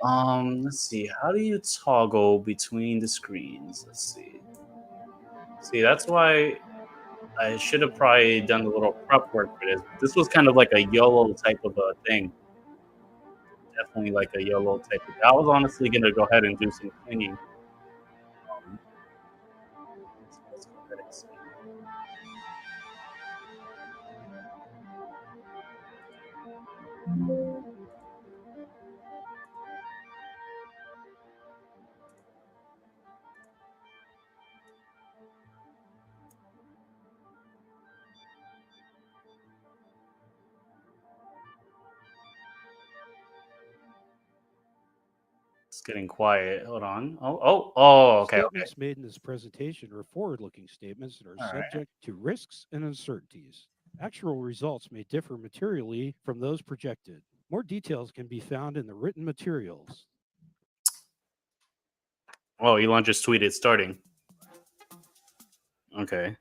Let's see. How do you toggle between the screens? Let's see. See, that's why I should have probably done a little prep work for this. This was kind of like a YOLO type of a thing. Definitely like a YOLO type of. I was honestly gonna go ahead and do some cleaning. Let's go ahead and see. It's getting quiet. Hold on. Oh. Okay.
Statements made in this presentation are forward-looking statements that are
All right.
subject to risks and uncertainties. Actual results may differ materially from those projected. More details can be found in the written materials.
Oh, Elon just tweeted starting. Okay.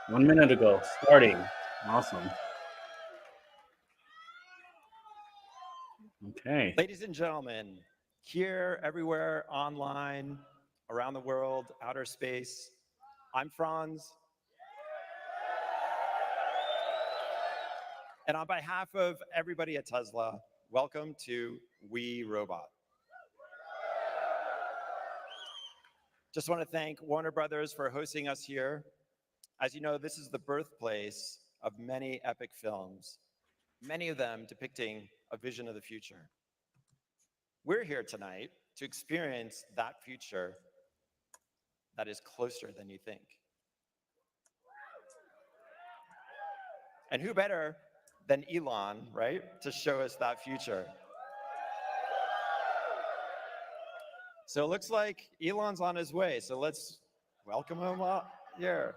1 minute ago, starting. Awesome. Okay.
Ladies and gentlemen, here, everywhere, online, around the world, outer space, I'm Franz. And on behalf of everybody at Tesla, welcome to We Robot. Just want to thank Warner Brothers for hosting us here. As you know, this is the birthplace of many epic films, many of them depicting a vision of the future. We're here tonight to experience that future that is closer than you think. And who better than Elon, right, to show us that future? So it looks like Elon's on his way. So let's welcome him up here.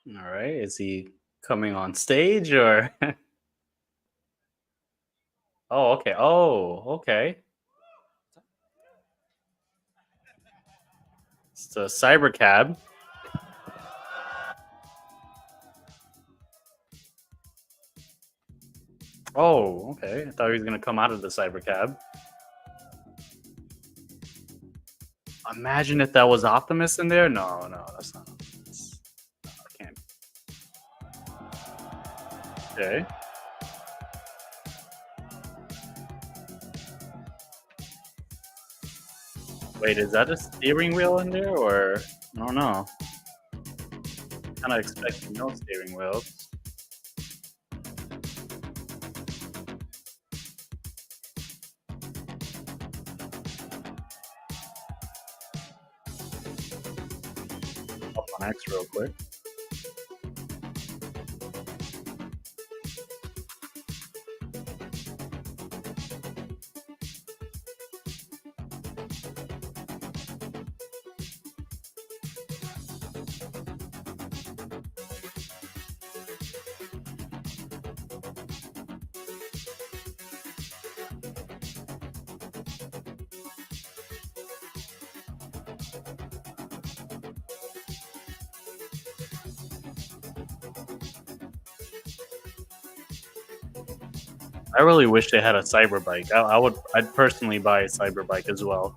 All right. Is he coming on stage or? Oh, okay. Oh, okay. It's the cyber cab. Oh, okay. I thought he was gonna come out of the cyber cab. Imagine if that was Optimus in there. No, no, that's not Optimus. No, I can't. Okay. Wait, is that a steering wheel in there, or I don't know? Kind of expecting no steering wheels. Up on X real quick. I really wish they had a cyber bike. I'd personally buy a cyber bike as well.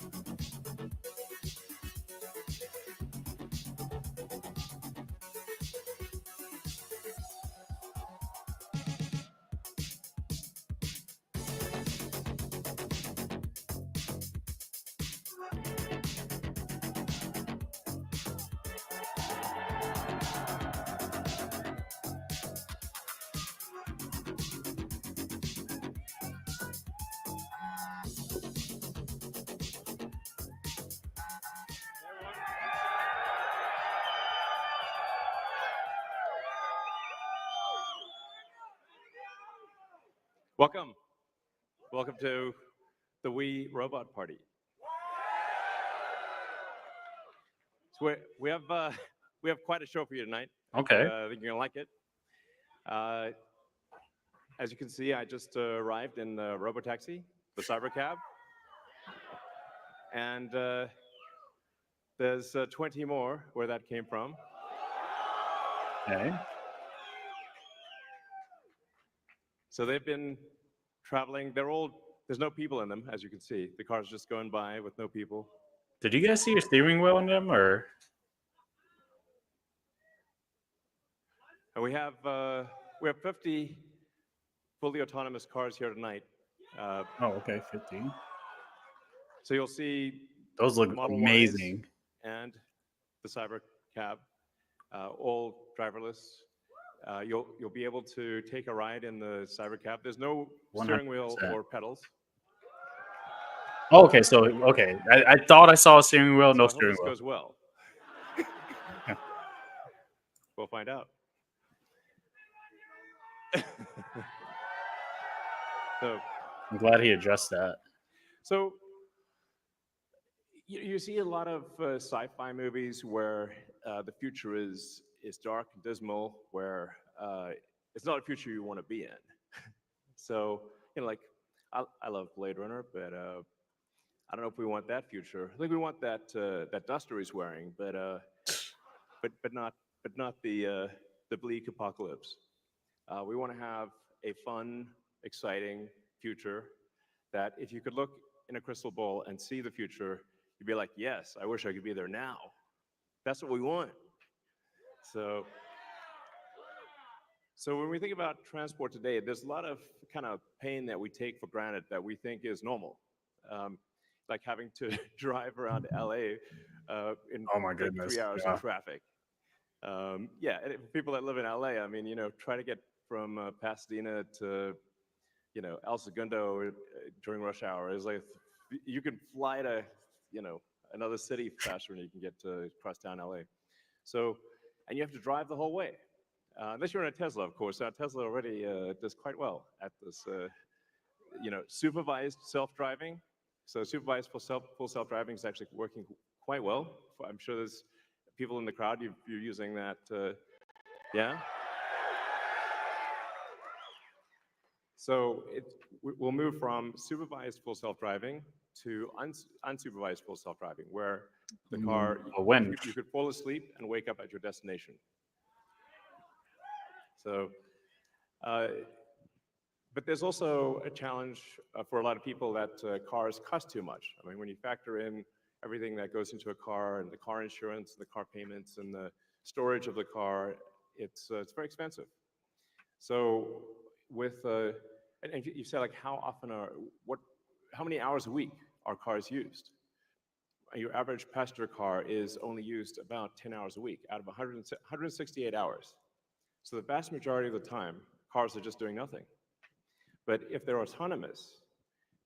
Welcome. Welcome to the Wii Robot Party. So we have quite a show for you tonight.
Okay.
I think you're gonna like it. As you can see, I just arrived in the Robotaxi, the cyber cab, and there's 20 more where that came from.
Okay.
So they've been traveling. There's no people in them, as you can see. The car's just going by with no people.
Did you guys see your steering wheel in them, or?
And we have 50 fully autonomous cars here tonight.
Oh, okay, 15.
So you'll see
Those look
Model
amazing.
Ys and the cyber cab, all driverless. You'll be able to take a ride in the cyber cab. There's no steering wheel
100%.
or pedals.
Oh, okay, so okay, I thought I saw a steering wheel,
So
no
I hope
steering
this
wheel.
goes well. We'll find out. So
I'm glad he addressed that.
So you see a lot of sci-fi movies where the future is dark and dismal, where it's not a future you want to be in. So like I love Blade Runner, but I don't know if we want that future. I think we want that that duster he's wearing, but not the bleak apocalypse. We want to have a fun, exciting future that if you could look in a crystal ball and see the future, you'd be like, yes, I wish I could be there now. That's what we want. So when we think about transport today, there's a lot of kind of pain that we take for granted that we think is normal. like having to drive around LA in
Oh my
like
goodness.
3 hours
Yeah.
of traffic. Yeah, and for people that live in LA, I mean, try to get from Pasadena to, El Segundo during rush hour is like you can fly to, another city faster than you can get to crosstown LA. So, and you have to drive the whole way. Unless you're in a Tesla, of course. Now, Tesla already does quite well at this, supervised self-driving. So supervised full self-driving is actually working quite well. I'm sure there's people in the crowd, you're using that, yeah? So we'll move from supervised full self-driving to unsupervised full self-driving, where the car,
When?
you could fall asleep and wake up at your destination. So, but there's also a challenge for a lot of people that cars cost too much. I mean, when you factor in everything that goes into a car and the car insurance, the car payments, and the storage of the car, it's very expensive. So with, and you said like how many hours a week are cars used? Your average passenger car is only used about 10 hours a week out of 168 hours. So the vast majority of the time, cars are just doing nothing. But if they're autonomous,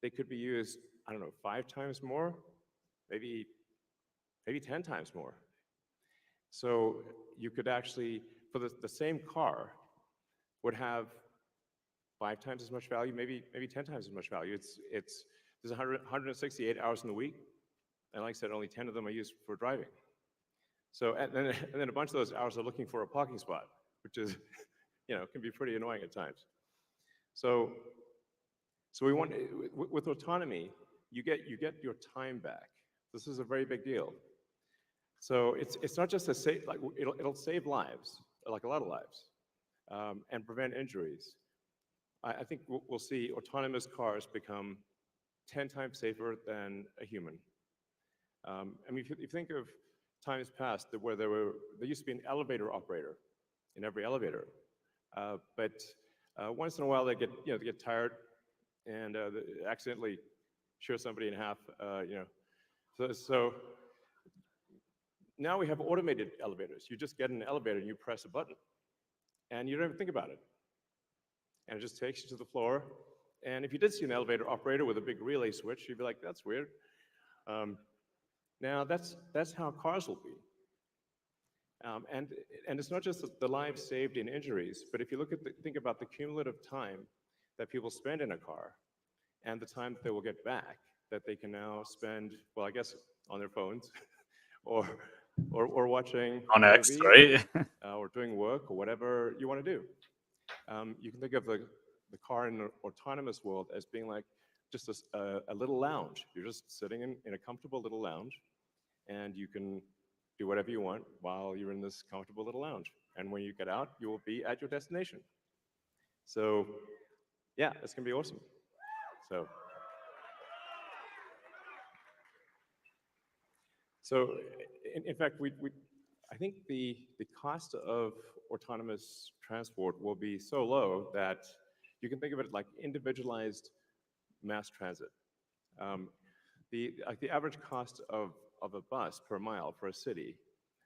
they could be used, I don't know, 5 times more, maybe 10 times more. So you could actually, for the same car, would have 5 times as much value, maybe 10 times as much value. There's 168 hours in the week, and like I said, only 10 of them are used for driving. So, and then a bunch of those hours are looking for a parking spot, which is, can be pretty annoying at times. So we want, with autonomy, you get your time back. This is a very big deal. So it's not just like it'll save lives, like a lot of lives, and prevent injuries. I think we'll see autonomous cars become 10 times safer than a human. I mean, if you think of times past where there used to be an elevator operator in every elevator, but once in a while they get tired and they accidentally shear somebody in half. So now we have automated elevators. You just get in an elevator and you press a button, and you don't even think about it. And it just takes you to the floor. And if you did see an elevator operator with a big relay switch, you'd be like, that's weird. Now that's how cars will be. And it's not just the lives saved in injuries, but if you think about the cumulative time that people spend in a car and the time that they will get back, that they can now spend, well, I guess on their phones or watching
On
a
X,
movie,
right?
or doing work or whatever you want to do. You can think of the car in an autonomous world as being like just a little lounge. You're just sitting in a comfortable little lounge, and you can do whatever you want while you're in this comfortable little lounge. And when you get out, you will be at your destination. So, yeah, it's gonna be awesome. So in fact, I think the cost of autonomous transport will be so low that you can think of it like individualized mass transit. The average cost of a bus per mile for a city,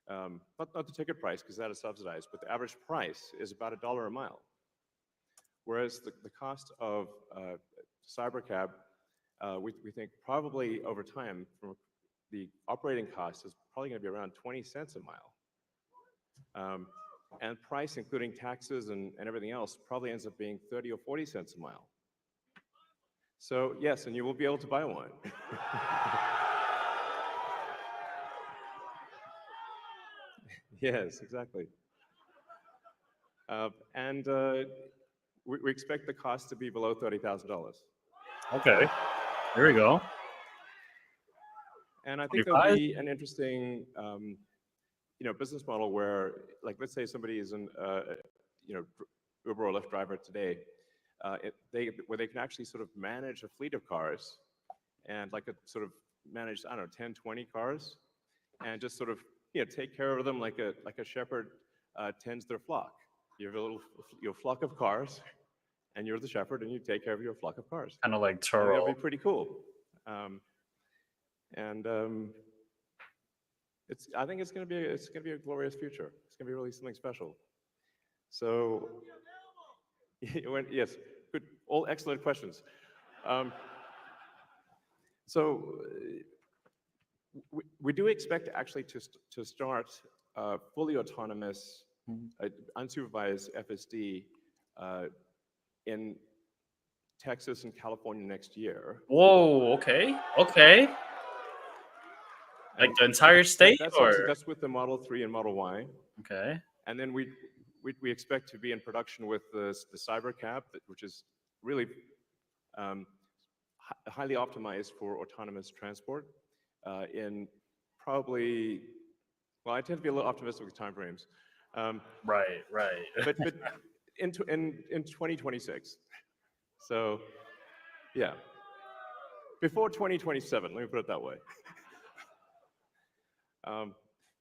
not the ticket price because that is subsidized, but the average price is about $1 a mile. Whereas the cost of cybercab, we think probably over time, from the operating cost is probably going to be around 20 cents a mile. And price, including taxes and everything else, probably ends up being 30 or 40 cents a mile. So yes, and you will be able to buy one. Yes, exactly. And we expect the cost to be below $30,000.
Okay. There we go.
And I think there'll
25?
be an interesting, business model where, like, let's say somebody is an, Uber or Lyft driver today, where they can actually sort of manage a fleet of cars, and like a sort of manage, I don't know, 10, 20 cars, and just sort of, take care of them like a shepherd tends their flock. You have your flock of cars, and you're the shepherd, and you take care of your flock of cars.
Kind of like
I think that'd
Turo.
be pretty cool. And I think it's going to be a glorious future. It's going to be really something special. So, yes, good, all excellent questions. Um, so, we do expect actually to start fully autonomous, unsupervised FSD in Texas and California next year.
Whoa. Okay. Okay. Like
And
the entire state,
that's
or
obviously that's with the Model 3 and Model Y.
okay.
And then we expect to be in production with the Cyber Cab, which is really highly optimized for autonomous transport in probably, well, I tend to be a little optimistic with timeframes.
Right. Right.
But in 2026. So, yeah. Before 2027, let me put it that way.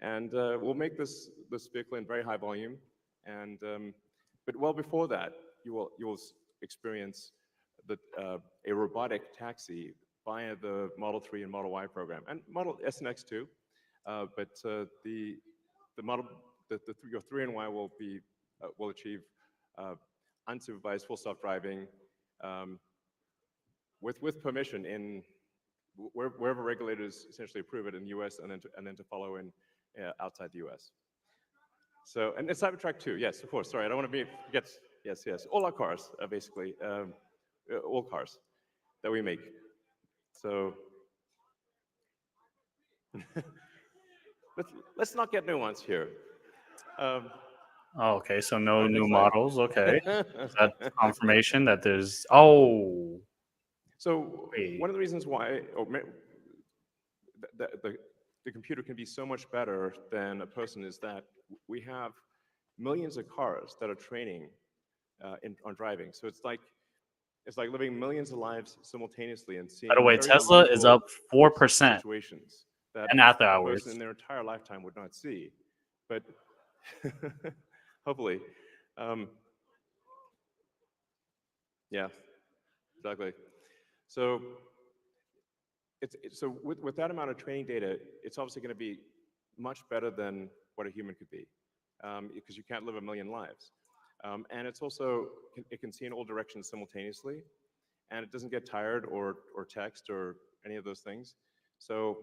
And we'll make this vehicle in very high volume, and but well before that, you will experience a robotic taxi via the Model 3 and Model Y program, and Model S and X too. But the model your 3 and Y will achieve unsupervised full self-driving with permission in wherever regulators essentially approve it in the U.S. and then to follow in outside the U.S. So, and it's Cybertruck too. Yes, of course. Sorry, I don't want to forget. Yes, yes. All our cars are basically all cars that we make. So let's not get nuanced here.
Oh, okay. So no new
Next slide.
models. Okay. Is that confirmation that there's? Oh.
So
Wait.
one of the reasons why the computer can be so much better than a person is that we have millions of cars that are training on driving. So it's like living millions of lives simultaneously and seeing
By the way,
very
Tesla is
unusual
up 4%,
situations that
and after
a
hours.
person in their entire lifetime would not see. But hopefully, yeah, exactly. So so with that amount of training data, it's obviously going to be much better than what a human could be, because you can't live a million lives. And it's also, it can see in all directions simultaneously, and it doesn't get tired or text or any of those things. So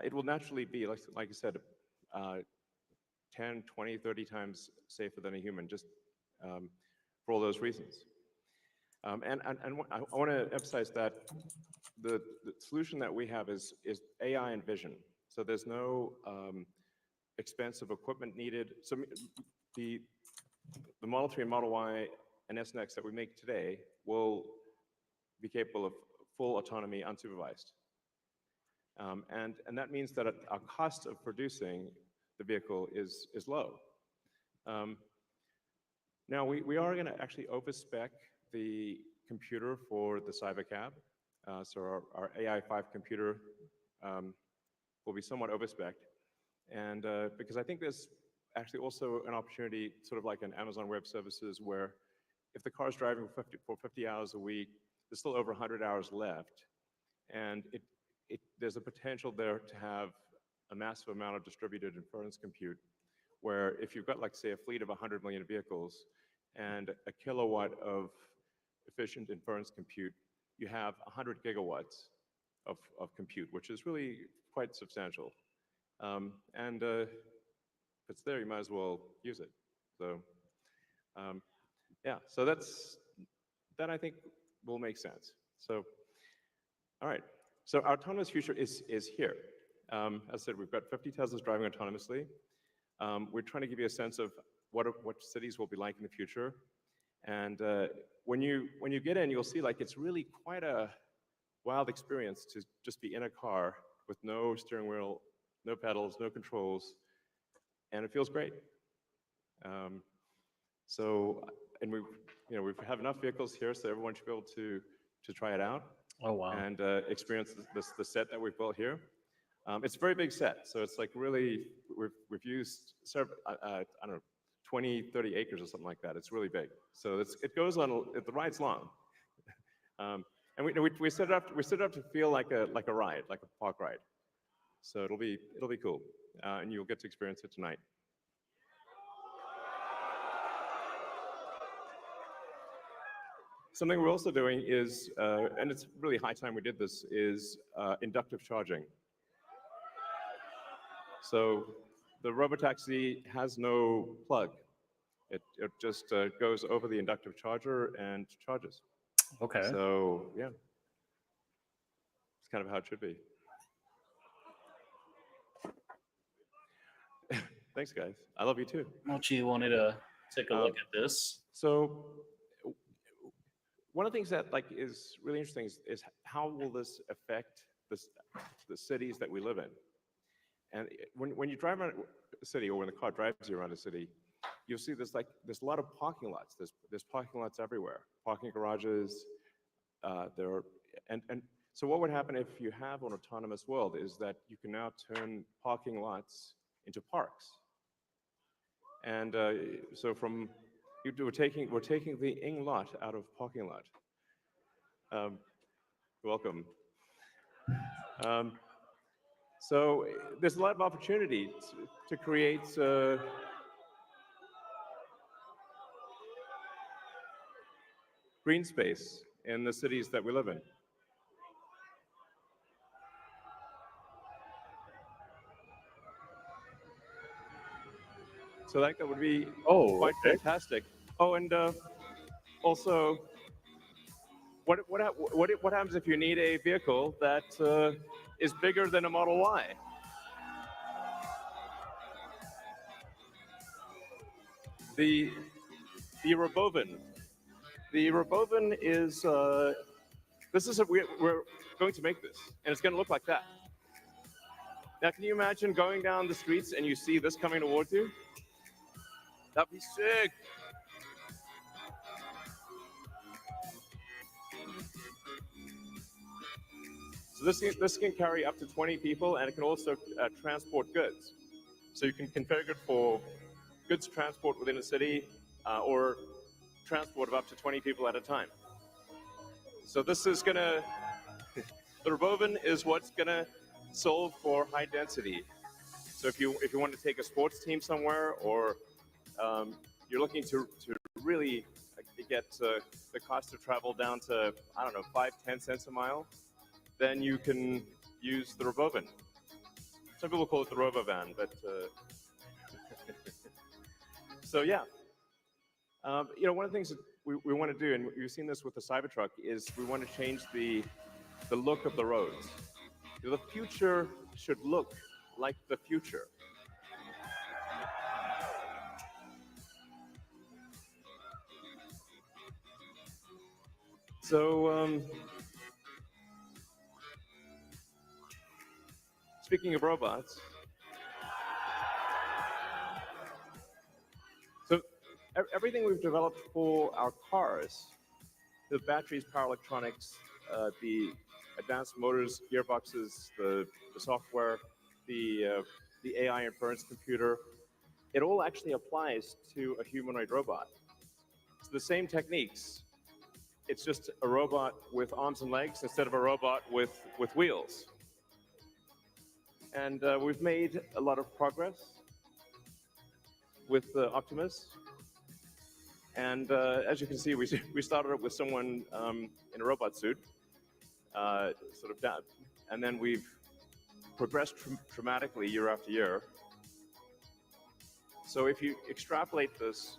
it will naturally be, like I said, 10, 20, 30 times safer than a human, just for all those reasons. And I want to emphasize that the solution that we have is AI and vision. So there's no expensive equipment needed. So the Model 3 and Model Y and S and X that we make today will be capable of full autonomy unsupervised. And that means that our cost of producing the vehicle is low. Now, we are going to actually overspec the computer for the Cybercab. So our AI5 computer will be somewhat overspec'd. And because I think there's actually also an opportunity, sort of like an Amazon Web Services, where if the car's driving for 50 hours a week, there's still over 100 hours left. And there's a potential there to have a massive amount of distributed inference compute, where if you've got, like, say, a fleet of 100 million vehicles and a kilowatt of efficient inference compute, you have 100 gigawatts of compute, which is really quite substantial. And if it's there, you might as well use it. So yeah, so that I think will make sense. So all right, so our autonomous future is here. As I said, we've got 50 Teslas driving autonomously. We're trying to give you a sense of what cities will be like in the future. And when you get in, you'll see, like, it's really quite a wild experience to just be in a car with no steering wheel, no pedals, no controls, and it feels great. So, and we have enough vehicles here, so everyone should be able to try it out.
Oh wow.
And experience the set that we've built here. It's a very big set, so it's like really, we've used I don't know, 20, 30 acres or something like that. It's really big. So it goes on, the ride's long. And And we set it up to feel like a ride, like a park ride. So it'll be cool, and you'll get to experience it tonight. Something we're also doing is, and it's really high time we did this, is inductive charging. So the Robotaxi has no plug. It just goes over the inductive charger and charges.
Okay.
So yeah, it's kind of how it should be. Thanks, guys. I love you too.
Mochi wanted to take a look at this.
So one of the things that is really interesting is how will this affect the cities that we live in? And when you drive around a city, or when the car drives you around a city, you'll see there's a lot of parking lots. There's parking lots everywhere, parking garages. And so what would happen if you have an autonomous world is that you can now turn parking lots into parks. And so we're taking the ing lot out of parking lot. Welcome. So there's a lot of opportunity to create green space in the cities that we live in. So that would be quite fantastic. Oh, and also, what happens if you need a vehicle that is bigger than a Model Y? The Robovan. The Robovan is we're going to make this, and it's going to look like that. Now, can you imagine going down the streets and you see this coming towards you? That'd be sick. So this can carry up to 20 people, and it can also transport goods. So you can configure it for goods transport within a city, or transport of up to 20 people at a time. So this is gonna, the Robovan is what's gonna solve for high density. So if you want to take a sports team somewhere, or you're looking to really get the cost of travel down to, I don't know, 5-10 cents a mile, then you can use the Robovan. Some people call it the Robovan, but so yeah. One of the things that we want to do, and we've seen this with the Cybertruck, is we want to change the look of the roads. The future should look like the future. So, speaking of robots, so everything we've developed for our cars, the batteries, power electronics, the advanced motors, gearboxes, the software, the AI inference computer, it all actually applies to a humanoid robot. It's the same techniques. It's just a robot with arms and legs instead of a robot with wheels. And we've made a lot of progress with Optimus. And as you can see, we started up with someone in a robot suit, sort of down, and then we've progressed dramatically year after year. So if you extrapolate this,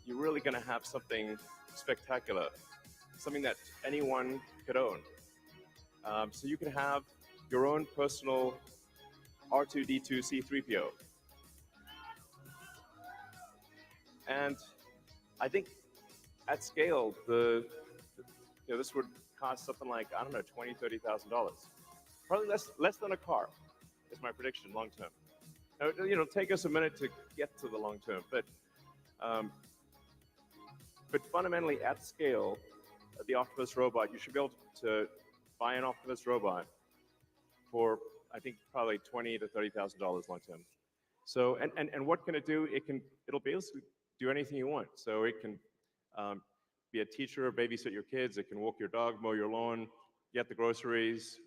you're really going to have something spectacular, something that anyone could own. So you can have your own personal R2-D2 C-3PO. And I think at scale, this would cost something like, I don't know, $20,000, $30,000. Probably less than a car, is my prediction long term. Now, it'll take us a minute to get to the long term, but fundamentally at scale, the Optimus robot, you should be able to buy an Optimus robot for, I think, probably $20,000 to $30,000 long term. So, and what can it do? It'll basically do anything you want. So it can be a teacher, babysit your kids. It can walk your dog, mow your lawn, get the groceries,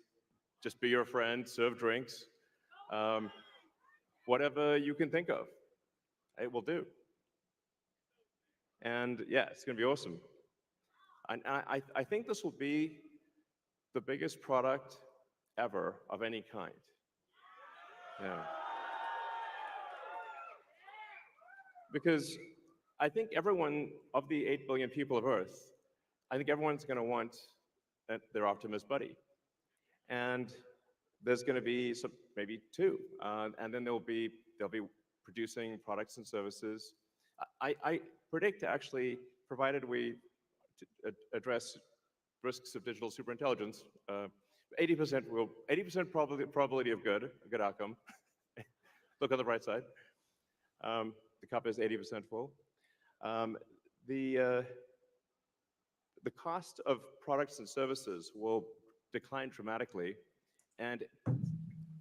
just be your friend, serve drinks. Um, whatever you can think of, it will do. And yeah, it's going to be awesome. And I think this will be the biggest product ever of any kind. Yeah. Because I think everyone, of the 8 billion people of Earth, I think everyone's going to want their Optimus buddy. And there's going to be some, maybe two, and then they'll be producing products and services. I predict actually, provided we address risks of digital superintelligence, 80% probability of good, a good outcome. Look on the bright side. The cup is 80% full. The cost of products and services will decline dramatically, and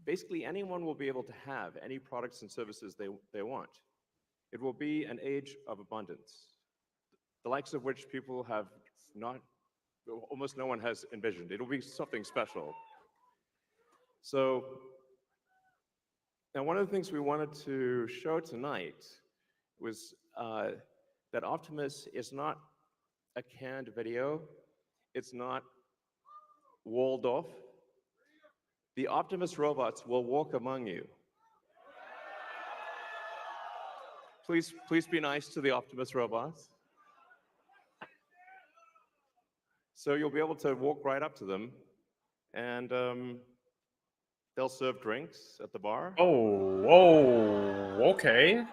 basically anyone will be able to have any products and services they want. It will be an age of abundance, the likes of which people have not, almost no one has envisioned. It'll be something special. So, now one of the things we wanted to show tonight was that Optimus is not a canned video. It's not walled off. The Optimus robots will walk among you. Please be nice to the Optimus robots. So you'll be able to walk right up to them, and they'll serve drinks at the bar.
Oh, okay.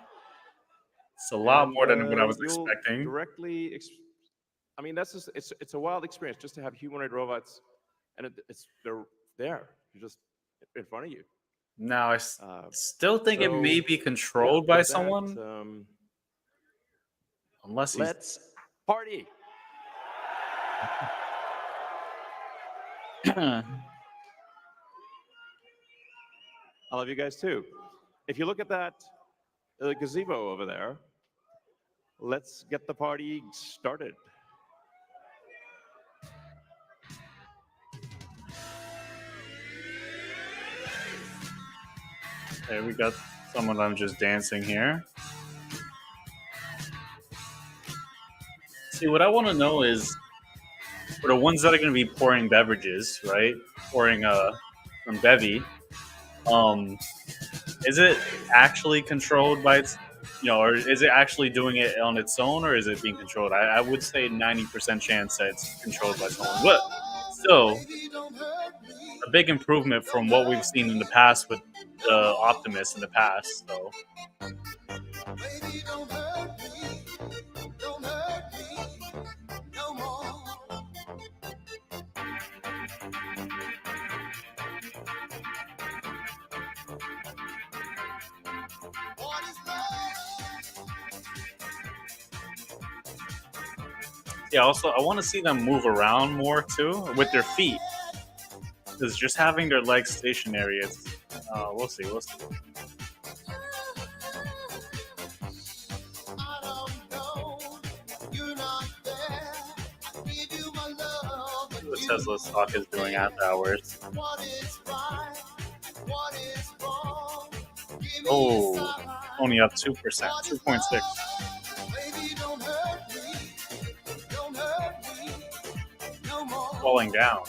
It's a lot more than what I was
you'll
expecting.
Directly, I mean, that's just it's a wild experience just to have humanoid robots, and they're there, you're just in front of you.
Now, I still think it may be controlled by someone. Unless he's...
Let's party. I love you guys too. If you look at that gazebo over there, let's get the party started.
Okay, we got some of them just dancing here. See, what I want to know is, for the ones that are going to be pouring beverages, right? Pouring some bevy, is it actually controlled by its, or is it actually doing it on its own, or is it being controlled? I would say 90% chance that it's controlled by someone. But still, a big improvement from what we've seen in the past with the Optimus in the past. So.
Baby, don't hurt me. Don't hurt me no more. What is love?
Yeah, also, I want to see them move around more too with their feet. Because just having their legs stationary, it's, we'll see. What Tesla stock is doing after hours. Oh, only up 2%, 2.6. Falling down.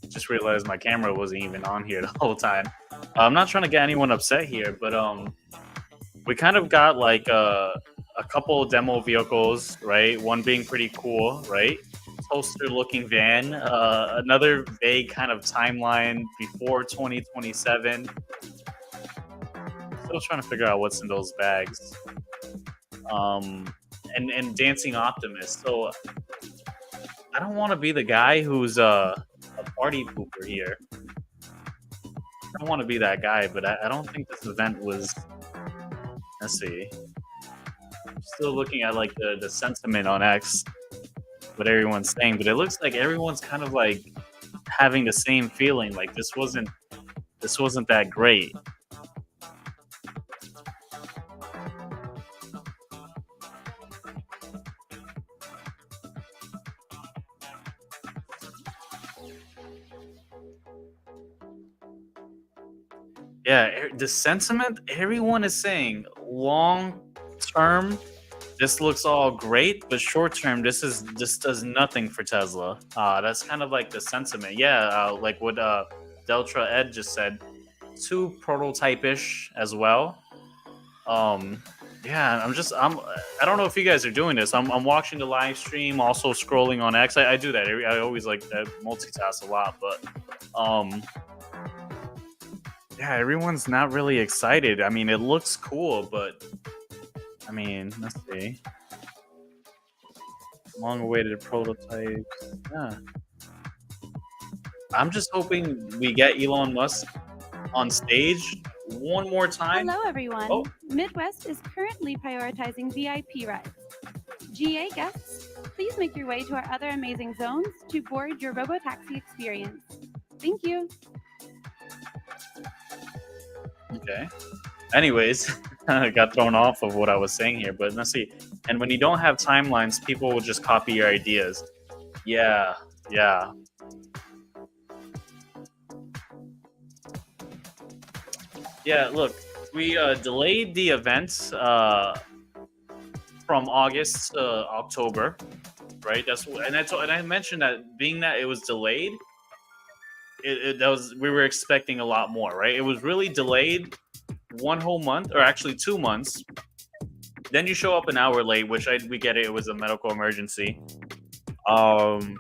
Just realized my camera wasn't even on here the whole time. I'm not trying to get anyone upset here, but we kind of got like a couple demo vehicles, right? One being pretty cool, right? Toaster-looking van. Another vague kind of timeline before 2027. Still trying to figure out what's in those bags. And Dancing Optimist. So I don't want to be the guy who's a party pooper here. I don't want to be that guy, but I don't think this event was. Let's see. I'm still looking at like the sentiment on X, what everyone's saying, but it looks like everyone's kind of like having the same feeling. Like this wasn't that great. Yeah, the sentiment everyone is saying long term this looks all great, but short term this does nothing for Tesla. That's kind of like the sentiment. Yeah, like what Deltra Ed just said, too prototype-ish as well. Yeah, I don't know if you guys are doing this. I'm watching the live stream, also scrolling on X. I do that. I always like that multitask a lot, but yeah, everyone's not really excited. I mean, it looks cool, but I mean, let's see. Long-awaited prototypes. Yeah. I'm just hoping we get Elon Musk on stage one more time.
Hello, everyone.
Oh.
Midwest is currently prioritizing VIP rides. GA guests, please make your way to our other amazing zones to board your Robotaxi experience. Thank you.
Okay. Anyways, I got thrown off of what I was saying here, but let's see. And when you don't have timelines, people will just copy your ideas. Yeah. Yeah, look, we delayed the event from August to October, right? And I mentioned that being that it was delayed, we were expecting a lot more, right? It was really delayed one whole month, or actually 2 months. Then you show up an hour late, which we get it was a medical emergency. And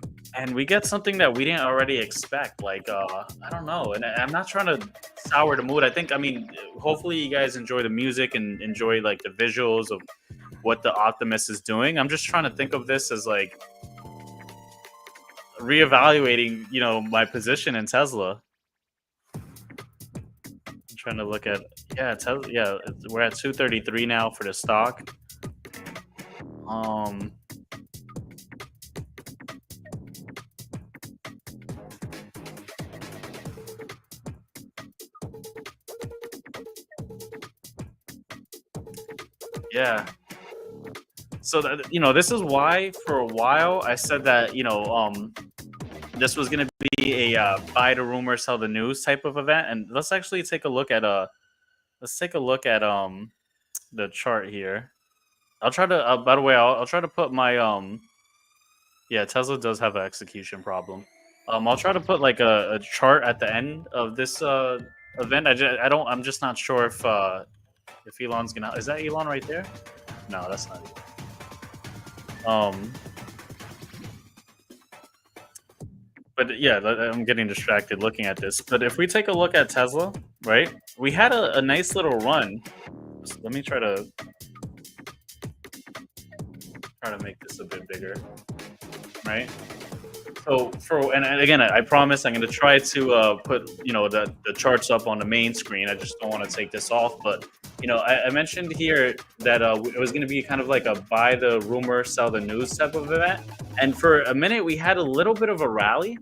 we get something that we didn't already expect. Like I don't know, and I'm not trying to sour the mood. I mean, hopefully you guys enjoy the music and enjoy like the visuals of what the Optimus is doing. I'm just trying to think of this as like reevaluating, my position in Tesla. I'm trying to look at Tesla. Yeah, we're at 233 now for the stock. Yeah. So that, this is why for a while I said that this was gonna be a buy the rumor, sell the news type of event. And let's actually take a look at the chart here. I'll try to. By the way, I'll try to put my Yeah, Tesla does have an execution problem. I'll try to put like a chart at the end of this event. I'm just not sure if Elon's gonna. Is that Elon right there? No, that's not Elon. But yeah, I'm getting distracted looking at this. But if we take a look at Tesla, right? We had a nice little run. So let me try to make this a bit bigger, right? So and again, I promise I'm going to try to put the charts up on the main screen. I just don't want to take this off. But I mentioned here that it was going to be kind of like a buy the rumor, sell the news type of event. And for a minute, we had a little bit of a rally.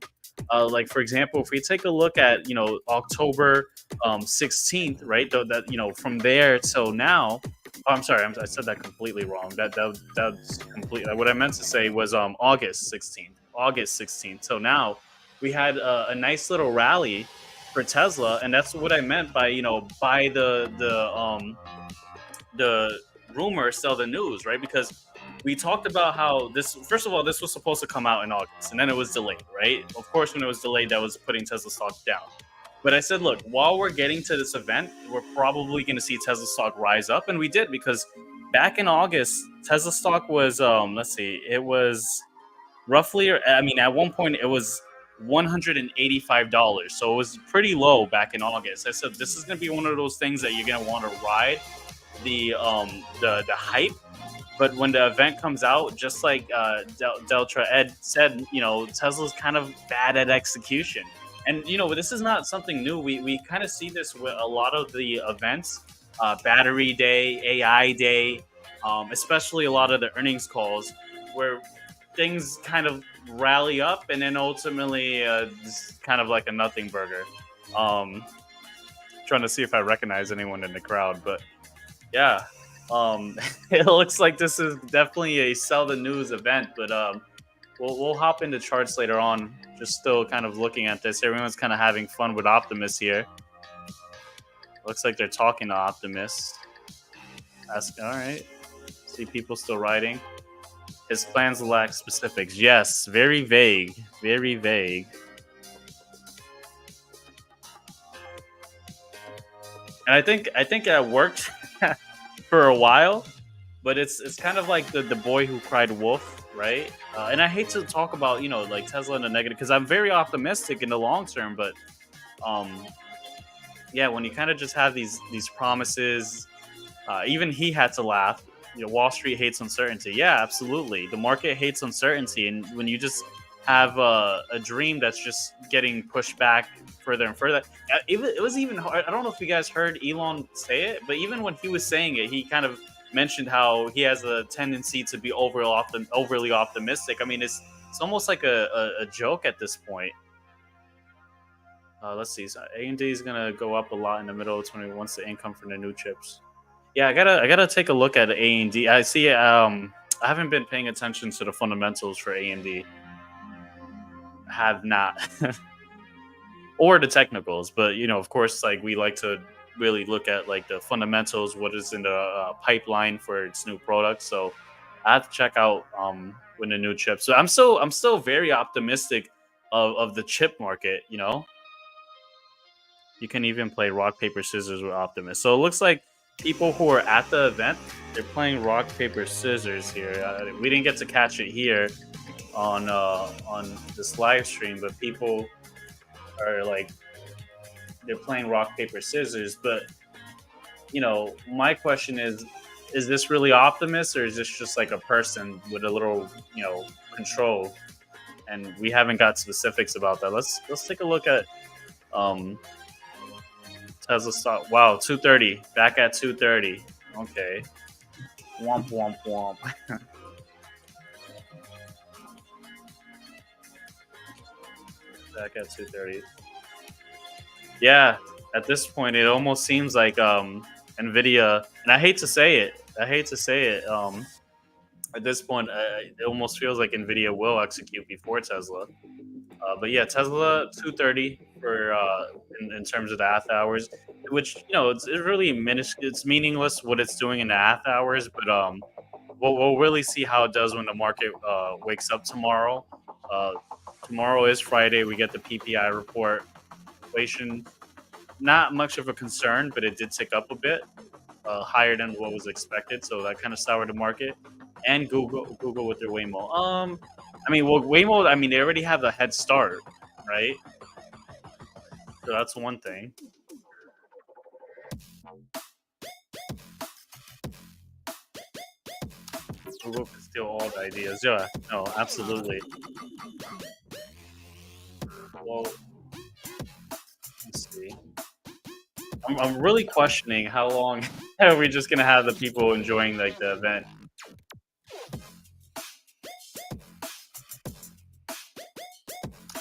Like for example, if we take a look at October 16th, right? That from there till now. Oh, I'm sorry, I said that completely wrong. That's completely what I meant to say was August 16th. August 16th. So now we had a nice little rally for Tesla, and that's what I meant by buy the rumor, sell the news, right? Because we talked about how this. First of all, this was supposed to come out in August, and then it was delayed. Right? Of course, when it was delayed, that was putting Tesla stock down. But I said, look, while we're getting to this event, we're probably going to see Tesla stock rise up, and we did because back in August, Tesla stock was let's see, it was roughly, I mean, at one point it was $185, so it was pretty low back in August. I said this is going to be one of those things that you're going to want to ride the hype. But when the event comes out, just like Deltra Ed said, Tesla's kind of bad at execution. And, this is not something new. We kind of see this with a lot of the events, Battery Day, AI Day, especially a lot of the earnings calls, where things kind of rally up and then ultimately it's kind of like a nothing burger. Trying to see if I recognize anyone in the crowd, but yeah. It looks like this is definitely a sell the news event, but we'll hop into charts later on. Just still kind of looking at this. Everyone's kind of having fun with Optimus here. Looks like they're talking to Optimus. All right. See people still writing. His plans lack specifics. Yes, very vague. Very vague. And I think it worked for a while, but it's kind of like the boy who cried wolf, right? And I hate to talk about like Tesla in the negative because I'm very optimistic in the long term, but yeah, when you kind of just have these promises, even he had to laugh. Wall Street hates uncertainty. Yeah, absolutely. The market hates uncertainty, and when you just have a dream that's just getting pushed back further and further, it was even hard. I don't know if you guys heard Elon say it, but even when he was saying it, he kind of mentioned how he has a tendency to be overly optimistic. I mean, it's almost like a joke at this point. Let's see. So AMD is gonna go up a lot in the middle of 20 once the income from the new chips. Yeah, I gotta take a look at AMD. I see. I haven't been paying attention to the fundamentals for AMD. Have not, or the technicals, but of course, like we like to really look at like the fundamentals, what is in the pipeline for its new products. So I have to check out when the new chips. So I'm still very optimistic of the chip market. You can even play rock paper scissors with Optimus. So it looks like people who are at the event, they're playing rock paper scissors here. We didn't get to catch it here on this live stream, but people are like they're playing rock paper scissors. But my question is this really Optimus, or is this just like a person with a little control? And we haven't got specifics about that. Let's take a look at Tesla stock. Wow, 230. Back at 230. Okay. Womp womp womp. Back at 230. Yeah, at this point it almost seems like Nvidia, and I hate to say it. At this point, it almost feels like Nvidia will execute before Tesla. But yeah, Tesla 230 for in terms of the after hours, which it's really it's meaningless what it's doing in the after hours. But we'll really see how it does when the market wakes up tomorrow. Tomorrow is Friday. We get the PPI report. Inflation, not much of a concern, but it did tick up a bit, higher than what was expected. So that kind of soured the market. And Google with their Waymo. Waymo. I mean, they already have a head start, right? So that's one thing. Google can steal all the ideas. Yeah, no, absolutely. Well, let's see. I'm really questioning how long are we just gonna have the people enjoying like the event.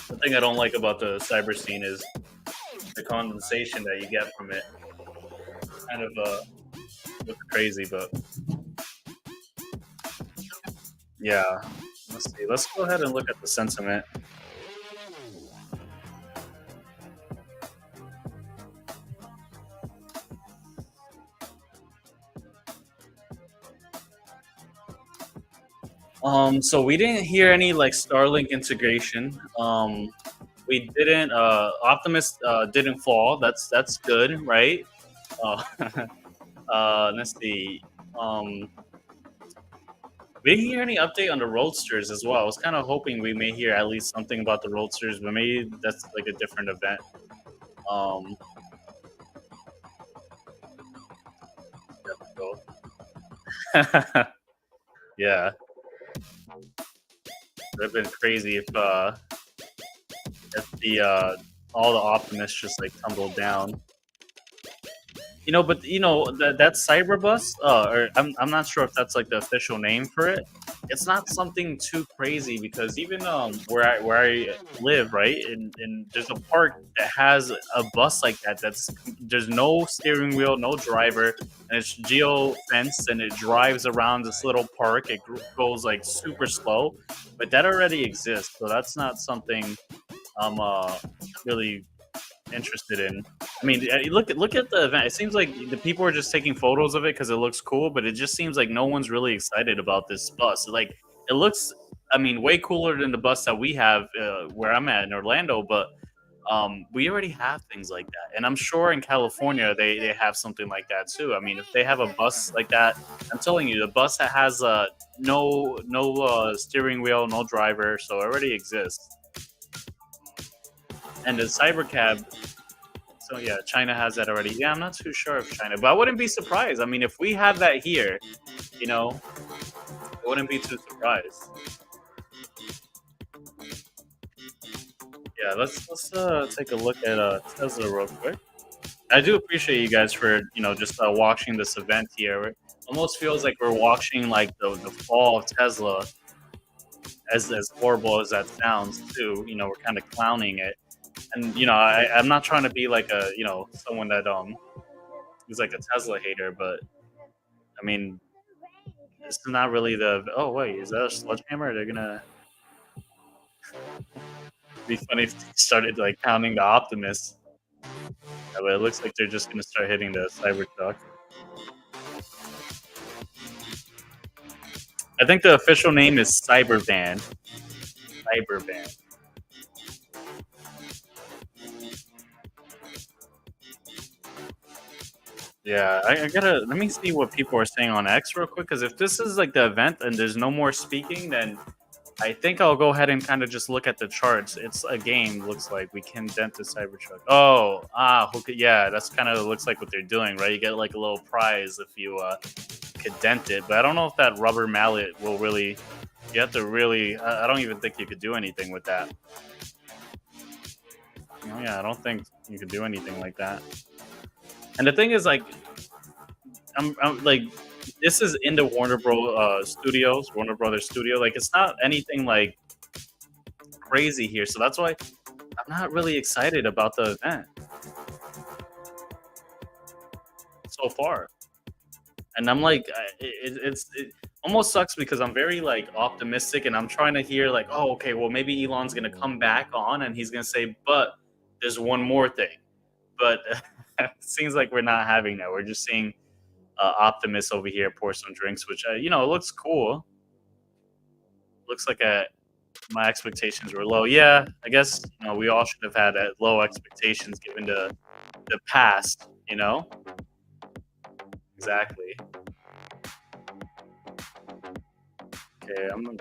The thing I don't like about the cyber scene is the condensation that you get from it. Kind of looks crazy, but yeah. Let's see. Let's go ahead and look at the sentiment. So we didn't hear any like Starlink integration. We didn't. Optimus didn't fall. That's good, right? Uh, let's see. Um, we didn't hear any update on the Roadsters as well. I was kind of hoping we may hear at least something about the Roadsters, but maybe that's like a different event. Um, yeah, it'd have been crazy if the all the Optimus just like tumbled down. But that Cyberbus, or I'm not sure if that's like the official name for it. It's not something too crazy because even where I live, right, and there's a park that has a bus like that. There's no steering wheel, no driver, and it's geo fenced and it drives around this little park. It goes like super slow, but that already exists, so that's not something I'm really interested in. I mean, look at the event. It seems like the people are just taking photos of it because it looks cool, but it just seems like no one's really excited about this bus. Like it looks, I mean, way cooler than the bus that we have where I'm at in Orlando, but we already have things like that, and I'm sure in California they have something like that too. I mean, if they have a bus like that, I'm telling you, the bus that has no steering wheel, no driver, so it already exists. And the Cybercab, so yeah, China has that already. Yeah, I'm not too sure of China, but I wouldn't be surprised. I mean, if we have that here, I wouldn't be too surprised. Yeah, let's take a look at Tesla real quick. I do appreciate you guys for just watching this event here. It almost feels like we're watching like the fall of Tesla. As horrible as that sounds, too, we're kind of clowning it. And I'm not trying to be like a someone that is like a Tesla hater, but I mean, this is not really the. Oh wait, is that a sledgehammer? They're gonna be funny if they started like pounding the Optimus. Yeah, but it looks like they're just gonna start hitting the Cybertruck. I think the official name is Cybervan. Cybervan. Yeah, I gotta let me see what people are saying on X real quick. Because if this is like the event and there's no more speaking, then I think I'll go ahead and kind of just look at the charts. It's a game. Looks like we can dent the Cybertruck. Yeah, that's kind of looks like what they're doing, right? You get like a little prize if you could dent it. But I don't know if that rubber mallet will really. You have to really. I don't even think you could do anything with that. Oh, yeah, I don't think you could do anything like that. And the thing is, like, I'm like, this is in the Warner Brothers studio. Like, it's not anything like crazy here, so that's why I'm not really excited about the event so far. And I'm like, it almost sucks because I'm very like optimistic, and I'm trying to hear like, oh, okay, well maybe Elon's gonna come back on, and he's gonna say, but there's one more thing. But it seems like we're not having that. We're just seeing Optimus over here pour some drinks, which it looks cool. Looks like my expectations were low. Yeah, I guess we all should have had low expectations given the past. Exactly. Okay, I'm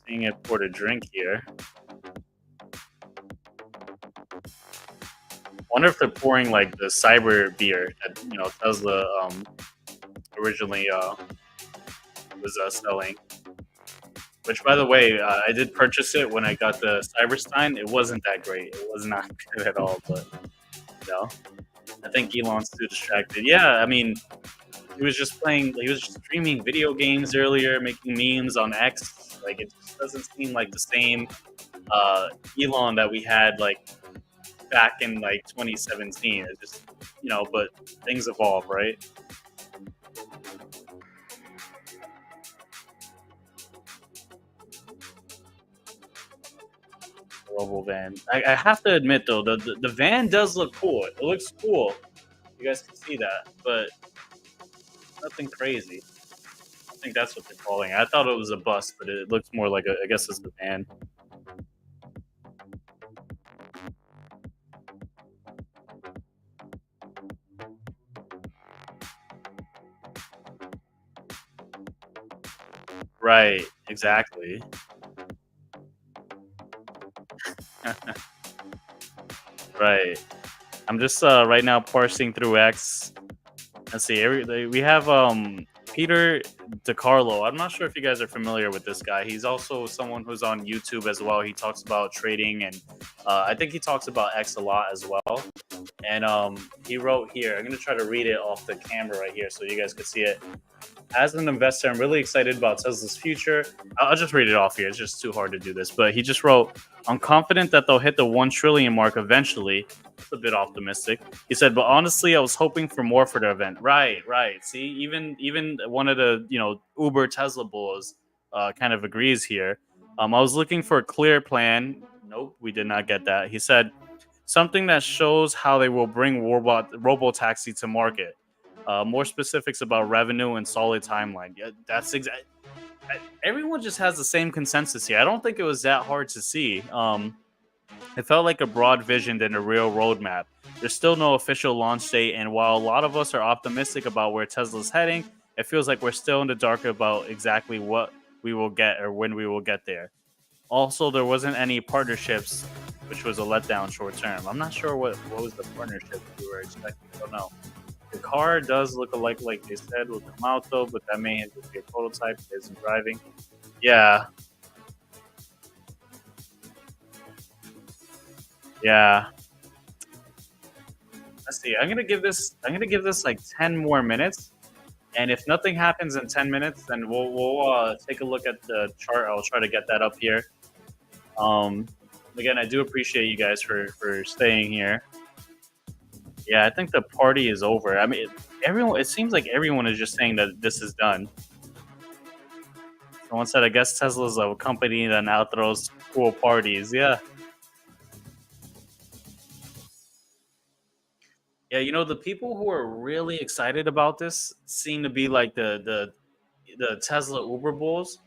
seeing it pour the drink here. Wonder if they're pouring like the cyber beer that Tesla originally was selling. Which, by the way, I did purchase it when I got the Cyberstein. It wasn't that great. It was not good at all. But I think Elon's too distracted. Yeah, I mean, he was just playing. He was just streaming video games earlier, making memes on X. Like it just doesn't seem like the same Elon that we had like back in like 2017. It just but things evolve, right? Robo van. I have to admit though, the van does look cool. It looks cool. You guys can see that, but nothing crazy. think that's what they're calling it. I thought it was a bus, but it looks more like I guess it's the van. Right, exactly. Right. I'm just right now parsing through X. Let's see. We have Peter DeCarlo. I'm not sure if you guys are familiar with this guy. He's also someone who's on YouTube as well. He talks about trading, and I think he talks about X a lot as well. And he wrote here. I'm gonna try to read it off the camera right here so you guys can see it. As an investor, I'm really excited about Tesla's future. I'll just read it off here. It's just too hard to do this. But he just wrote, I'm confident that they'll hit the 1 trillion mark eventually. It's a bit optimistic. He said, but honestly, I was hoping for more for the event. Right. See, even one of the, Uber Tesla bulls kind of agrees here. I was looking for a clear plan. Nope, we did not get that. He said, something that shows how they will bring Robotaxi to market. More specifics about revenue and solid timeline. Yeah, that's exactly. Everyone just has the same consensus here. I don't think it was that hard to see. It felt like a broad vision than a real roadmap. There's still no official launch date, and while a lot of us are optimistic about where Tesla's heading, it feels like we're still in the dark about exactly what we will get or when we will get there. Also, there wasn't any partnerships, which was a letdown short term. I'm not sure what was the partnership we were expecting. I don't know. The car does look alike, like they said, will come out though, but that may just be a prototype. It isn't driving. Yeah. Let's see. I'm gonna give this like 10 more minutes, and if nothing happens in 10 minutes, then we'll take a look at the chart. I'll try to get that up here. Again, I do appreciate you guys for staying here. Yeah, I think the party is over. I mean, everyone. It seems like everyone is just saying that this is done. Someone said, "I guess Tesla's a company that now throws cool parties." Yeah, the people who are really excited about this seem to be like the Tesla Uber bulls,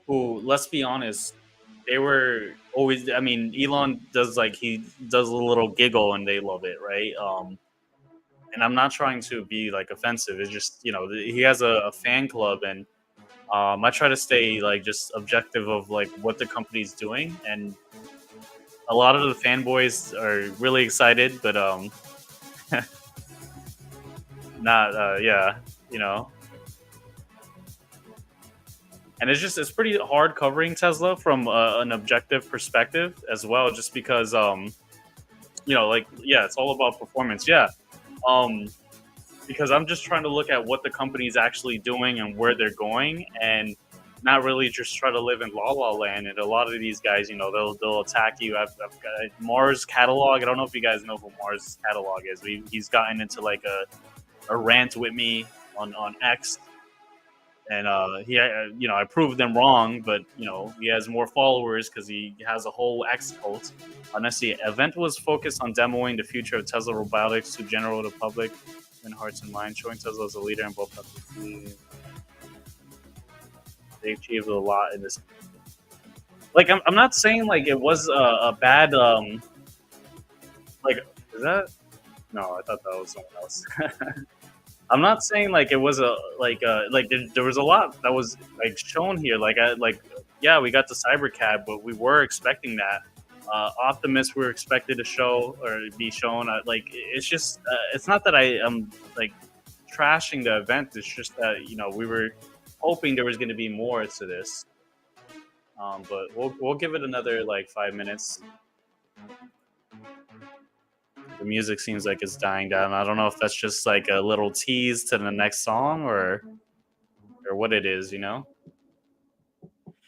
who, let's be honest, they were always. I mean, Elon does he does a little giggle and they love it, right? And I'm not trying to be like offensive. It's just he has a fan club, and I try to stay like just objective of like what the company's doing, and a lot of the fanboys are really excited, but not and it's pretty hard covering Tesla from an objective perspective as well, just because it's all about performance. Because I'm just trying to look at what the company's actually doing and where they're going, and not really just try to live in la la land. And a lot of these guys, they'll attack you. I've got Mars Catalog. I don't know if you guys know who Mars Catalog is. He's gotten into like a rant with me on X, and I proved them wrong, but he has more followers because he has a whole X cult. Honestly, event was focused on demoing the future of Tesla robotics to general the public in hearts and minds, showing Tesla as a leader in both countries. They achieved a lot in this. Like, I'm not saying like it was a bad like, is that? No, I thought that was someone else. I'm not saying like it was there was a lot that was like shown here. Yeah, we got the Cybercab, but we were expecting that. Optimus we were expected to show or be shown. It's just it's not that I am like trashing the event. It's just that we were hoping there was going to be more to this. But we'll give it another like 5 minutes. The music seems like it's dying down. I don't know if that's just like a little tease to the next song or what it is,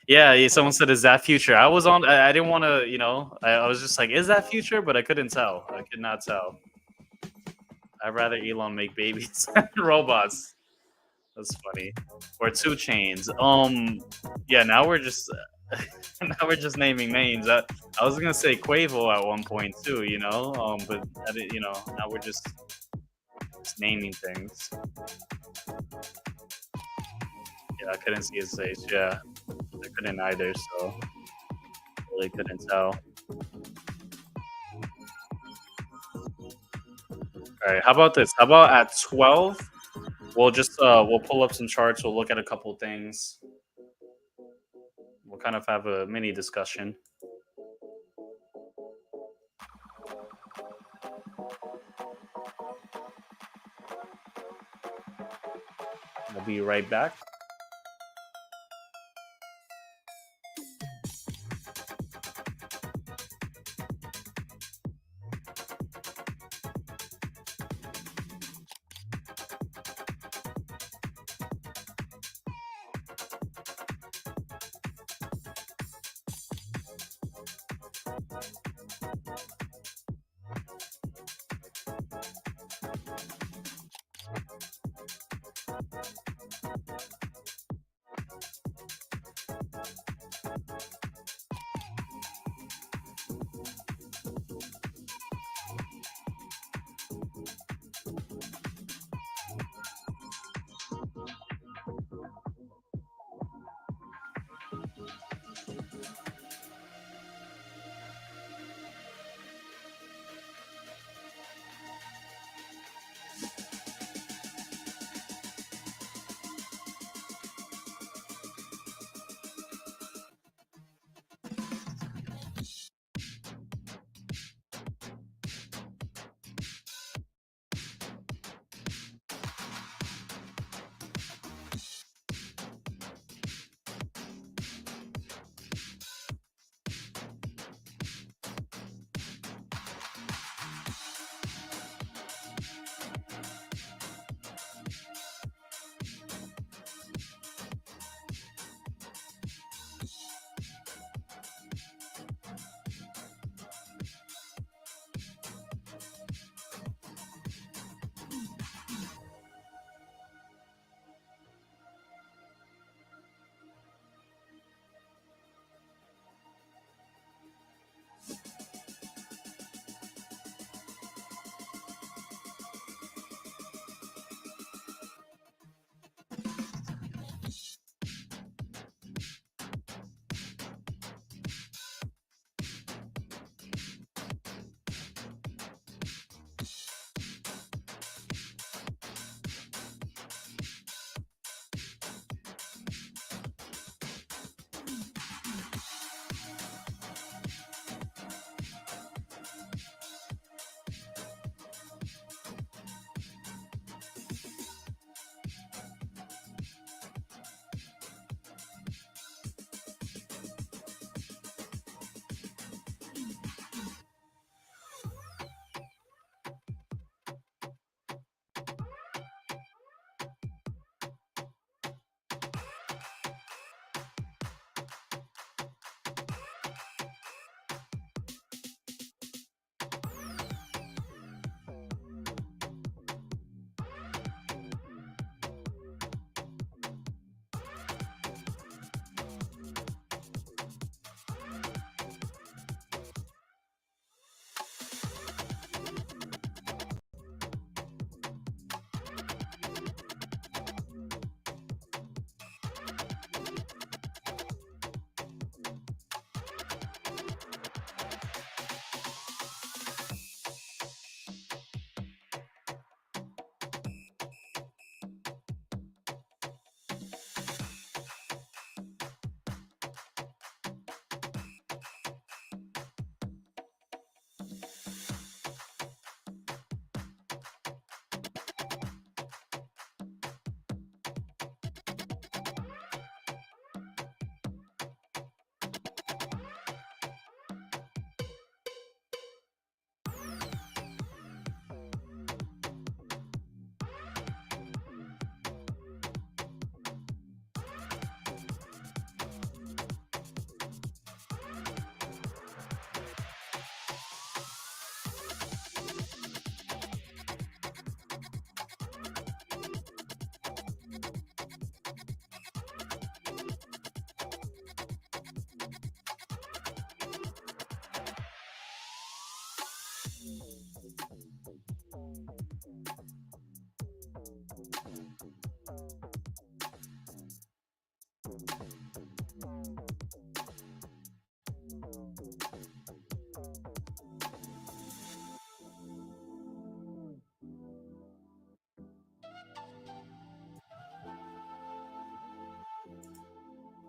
Yeah, someone said, "Is that Future?" I didn't want to, I was just like, "Is that Future?" But I couldn't tell. I could not tell. I'd rather Elon make babies robots. That's funny. Or 2 Chains. Yeah. Now we're just naming names. I was gonna say Quavo at one point too, but I didn't, now we're just naming things. Yeah, I couldn't see his face. Yeah, I couldn't either, so really couldn't tell. All right, how about this? How about at 12? We'll pull up some charts. We'll look at a couple things. We'll kind of have a mini discussion. I'll be right back.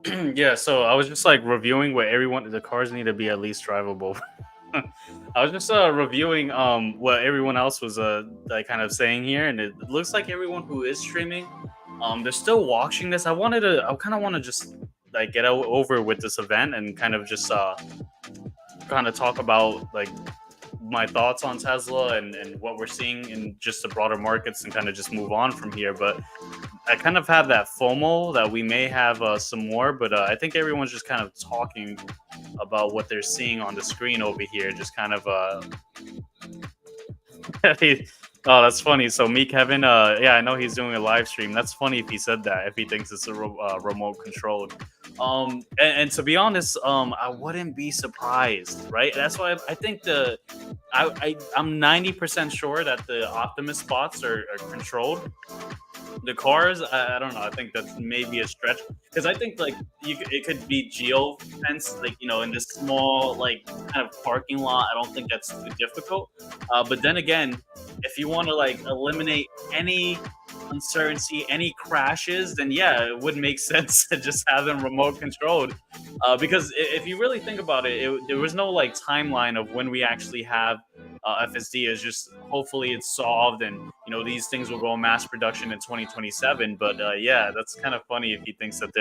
Yeah, so I was just like reviewing what everyone the cars need to be at least drivable. I was just reviewing what everyone else was like kind of saying here, and it looks like everyone who is streaming, they're still watching this. I kind of want to just like get over with this event and kind of just kind of talk about like my thoughts on Tesla and what we're seeing in just the broader markets and kind of just move on from here. But I kind of have that FOMO that we may have some more, but I think everyone's just kind of talking about what they're seeing on the screen over here. Just kind of, oh, that's funny. So me, Kevin, yeah, I know he's doing a live stream. That's funny if he said that, if he thinks it's a remote controlled. And to be honest, I wouldn't be surprised, right? That's why I think I'm 90% sure that the Optimus spots are controlled. The cars, I don't know. I think that's maybe a stretch because I think like it could be geo fence, like in this small like kind of parking lot. I don't think that's too difficult. But then again, if you want to like eliminate any uncertainty, any crashes, then yeah, it would make sense to just have them remote controlled. Because if you really think about it, there was no like timeline of when we actually have FSD. Is just hopefully it's solved and these things will go in mass production in 2027. But yeah, that's kind of funny if he thinks that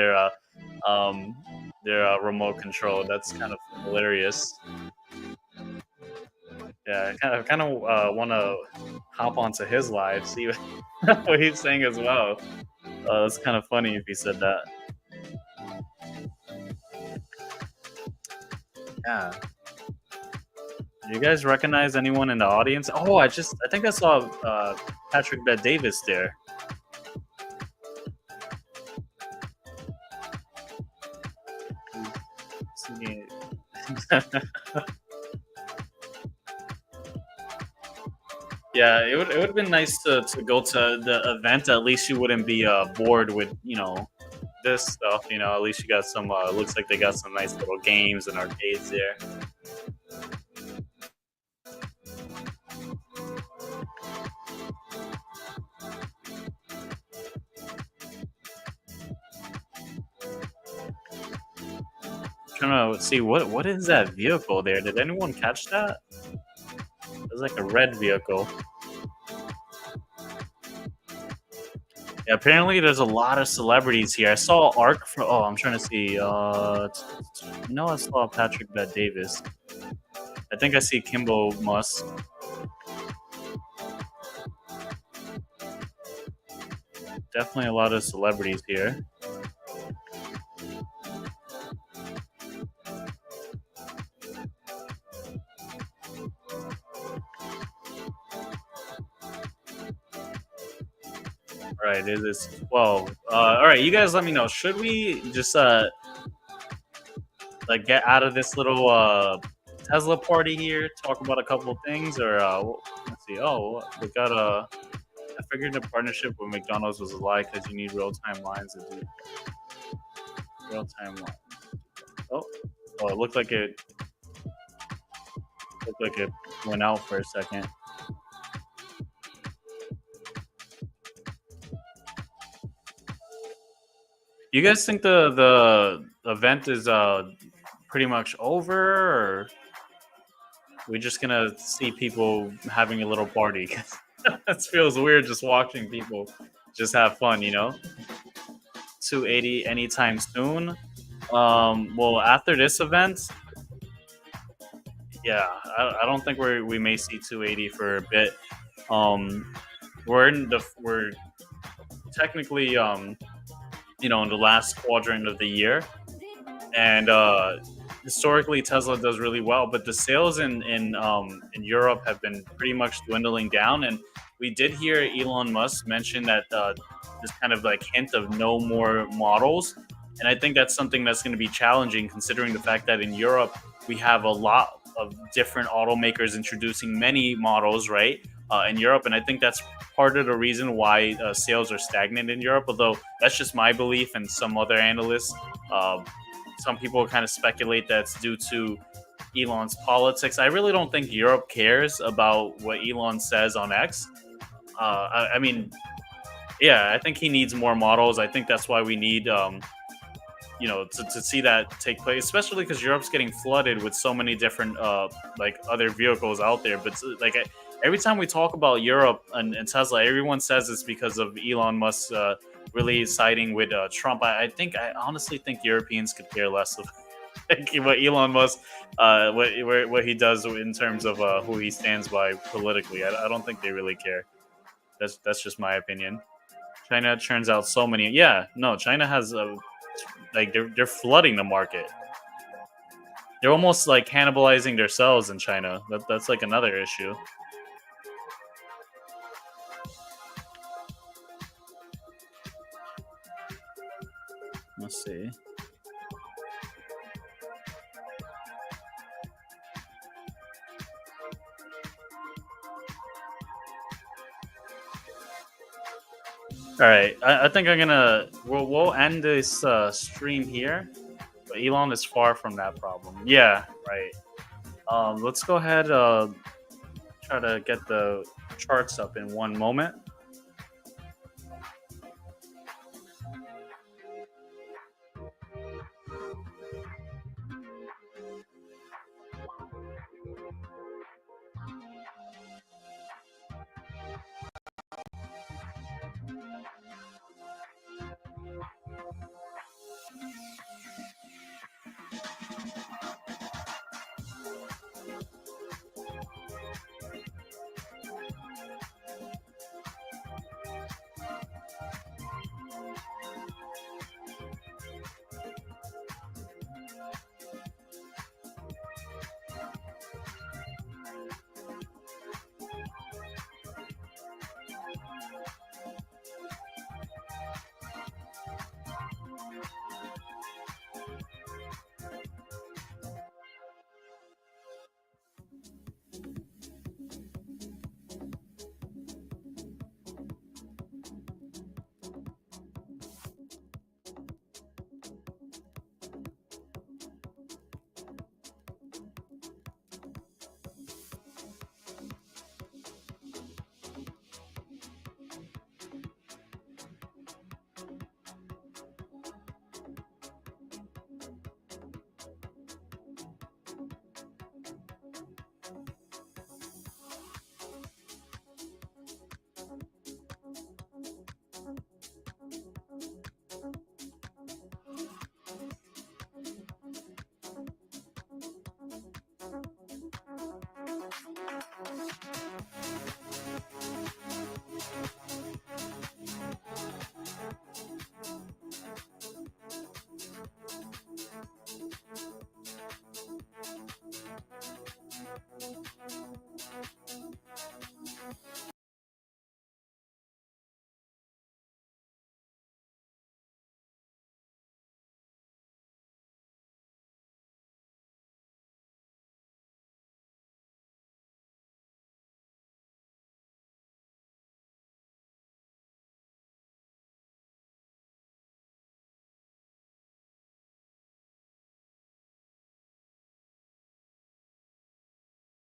um, remote controlled. That's kind of hilarious. Yeah, I kind of want to hop onto his live, see what he's saying as well. It's kind of funny if he said that. Yeah. Do you guys recognize anyone in the audience? Oh, I think I saw Patrick Bet Davis there. Yeah, it would have been nice to go to the event. At least you wouldn't be bored with this stuff. At least you got some. Looks like they got some nice little games and arcades there. Trying to see what is that vehicle there? Did anyone catch that? It's like a red vehicle. Yeah, apparently there's a lot of celebrities here. I saw Ark from. Oh, I'm trying to see. I saw Patrick Bet Davis. I think I see Kimbo Musk. Definitely a lot of celebrities here. All right, it is 12. All right, you guys let me know. Should we just like get out of this little Tesla party here, talk about a couple of things, or let's see. Oh, we got I figured the partnership with McDonald's was a lie because you need real-time lines to do real-time lines. Oh, it looked like it went out for a second. You guys think the event is pretty much over, or we just gonna see people having a little party? That feels weird just watching people just have fun, 280 anytime soon. Well, after this event, yeah, I don't think we may see 280 for a bit. We're technically in the last quadrant of the year, and historically Tesla does really well, but the sales in Europe have been pretty much dwindling down. And we did hear Elon Musk mention that this kind of like hint of no more models, and I think that's something that's going to be challenging considering the fact that in Europe we have a lot of different automakers introducing many models, right, in Europe. And I think that's part of the reason why sales are stagnant in Europe, although that's just my belief and some other analysts. Some people kind of speculate that's due to Elon's politics. I really don't think Europe cares about what Elon says on X. I mean, yeah, I think he needs more models. I think that's why we need, to see that take place, especially because Europe's getting flooded with so many different like other vehicles out there. But like every time we talk about Europe and Tesla, everyone says it's because of Elon Musk really siding with Trump. I honestly think Europeans could care less of what Elon Musk, what he does in terms of who he stands by politically. I don't think they really care. That's just my opinion. China turns out so many. Yeah, no, China has like they're flooding the market. They're almost like cannibalizing themselves in China. That's like another issue. Let's see. All right, I think we'll end this stream here. But Elon is far from that problem. Yeah, right. Let's go ahead try to get the charts up in one moment.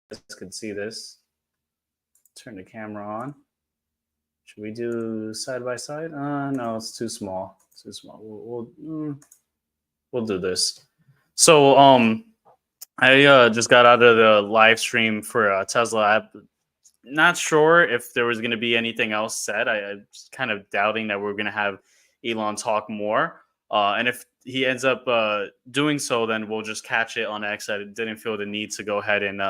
You guys can see this. Turn the camera on. Should we do side by side? No, it's too small. Too small. We'll do this. So I just got out of the live stream for Tesla. I'm not sure if there was going to be anything else said. I was kind of doubting that we're going to have Elon talk more. And if he ends up doing so, then we'll just catch it on X. I didn't feel the need to go ahead and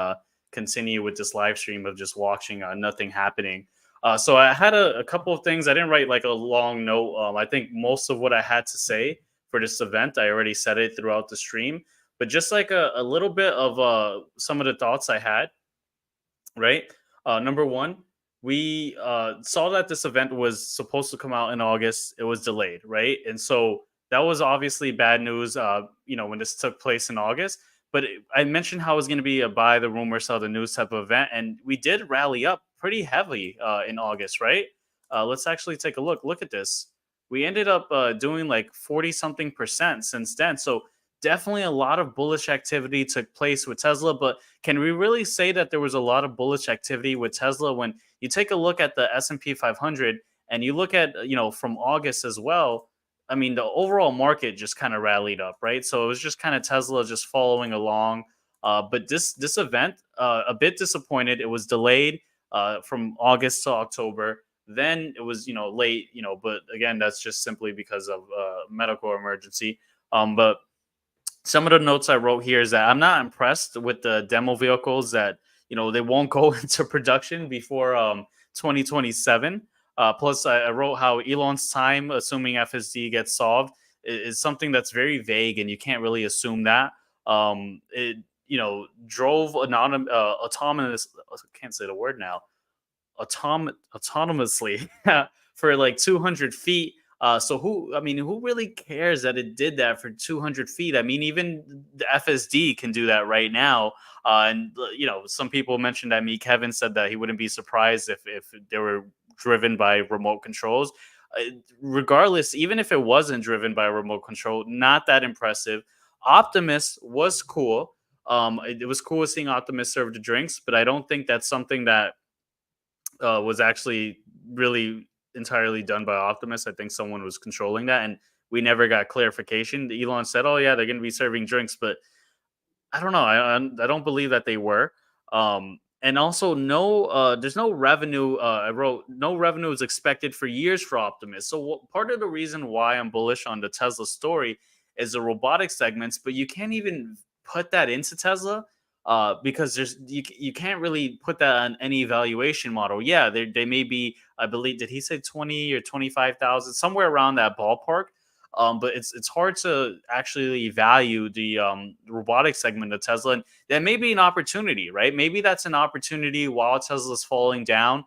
continue with this live stream of just watching nothing happening. So I had a couple of things. I didn't write like a long note. I think most of what I had to say for this event, I already said it throughout the stream. But just like a little bit of some of the thoughts I had, right? Number one, we saw that this event was supposed to come out in August. It was delayed, right? And so that was obviously bad news, when this took place in August. But I mentioned how it was going to be a buy the rumor, sell the news type of event. And we did rally up pretty heavily in August, right? Let's actually take a look. Look at this. We ended up doing like 40 something percent since then. So definitely a lot of bullish activity took place with Tesla. But can we really say that there was a lot of bullish activity with Tesla when you take a look at the S&P 500 and you look at, from August as well? I mean, the overall market just kind of rallied up, right? So it was just kind of Tesla just following along. But this event, a bit disappointed. It was delayed from August to October. Then it was late, but again, that's just simply because of medical emergency. But some of the notes I wrote here is that I'm not impressed with the demo vehicles that they won't go into production before 2027. Plus, I wrote how Elon's time, assuming FSD gets solved, is something that's very vague, and you can't really assume that. It drove autonomous. I can't say the word now autonomously for like 200 feet. So who really cares that it did that for 200 feet? I mean, even the FSD can do that right now. And some people mentioned that Kevin said that he wouldn't be surprised if they were driven by remote controls. Regardless, even if it wasn't driven by a remote control, not that impressive. Optimus was cool. It was cool seeing Optimus serve the drinks, but I don't think that's something that was actually really entirely done by Optimus. I think someone was controlling that, and we never got clarification. Elon said, "Oh yeah, they're going to be serving drinks," but I don't know. I don't believe that they were. And also, no, there's no revenue. I wrote no revenue is expected for years for Optimus. So part of the reason why I'm bullish on the Tesla story is the robotic segments, but you can't even put that into Tesla. Because you can't really put that on any valuation model. Yeah, they may be. I believe did he say 20 or 25,000 somewhere around that ballpark. But it's hard to actually value the robotic segment of Tesla. And that may be an opportunity, right? Maybe that's an opportunity while Tesla's falling down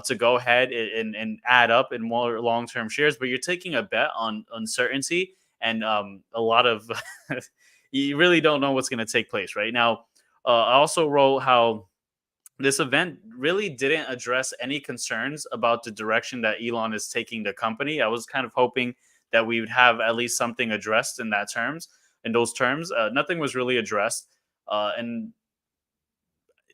to go ahead and add up in more long term shares. But you're taking a bet on uncertainty and a lot of you really don't know what's going to take place right now. I also wrote how this event really didn't address any concerns about the direction that Elon is taking the company. I was kind of hoping that we would have at least something addressed in those terms. Nothing was really addressed, and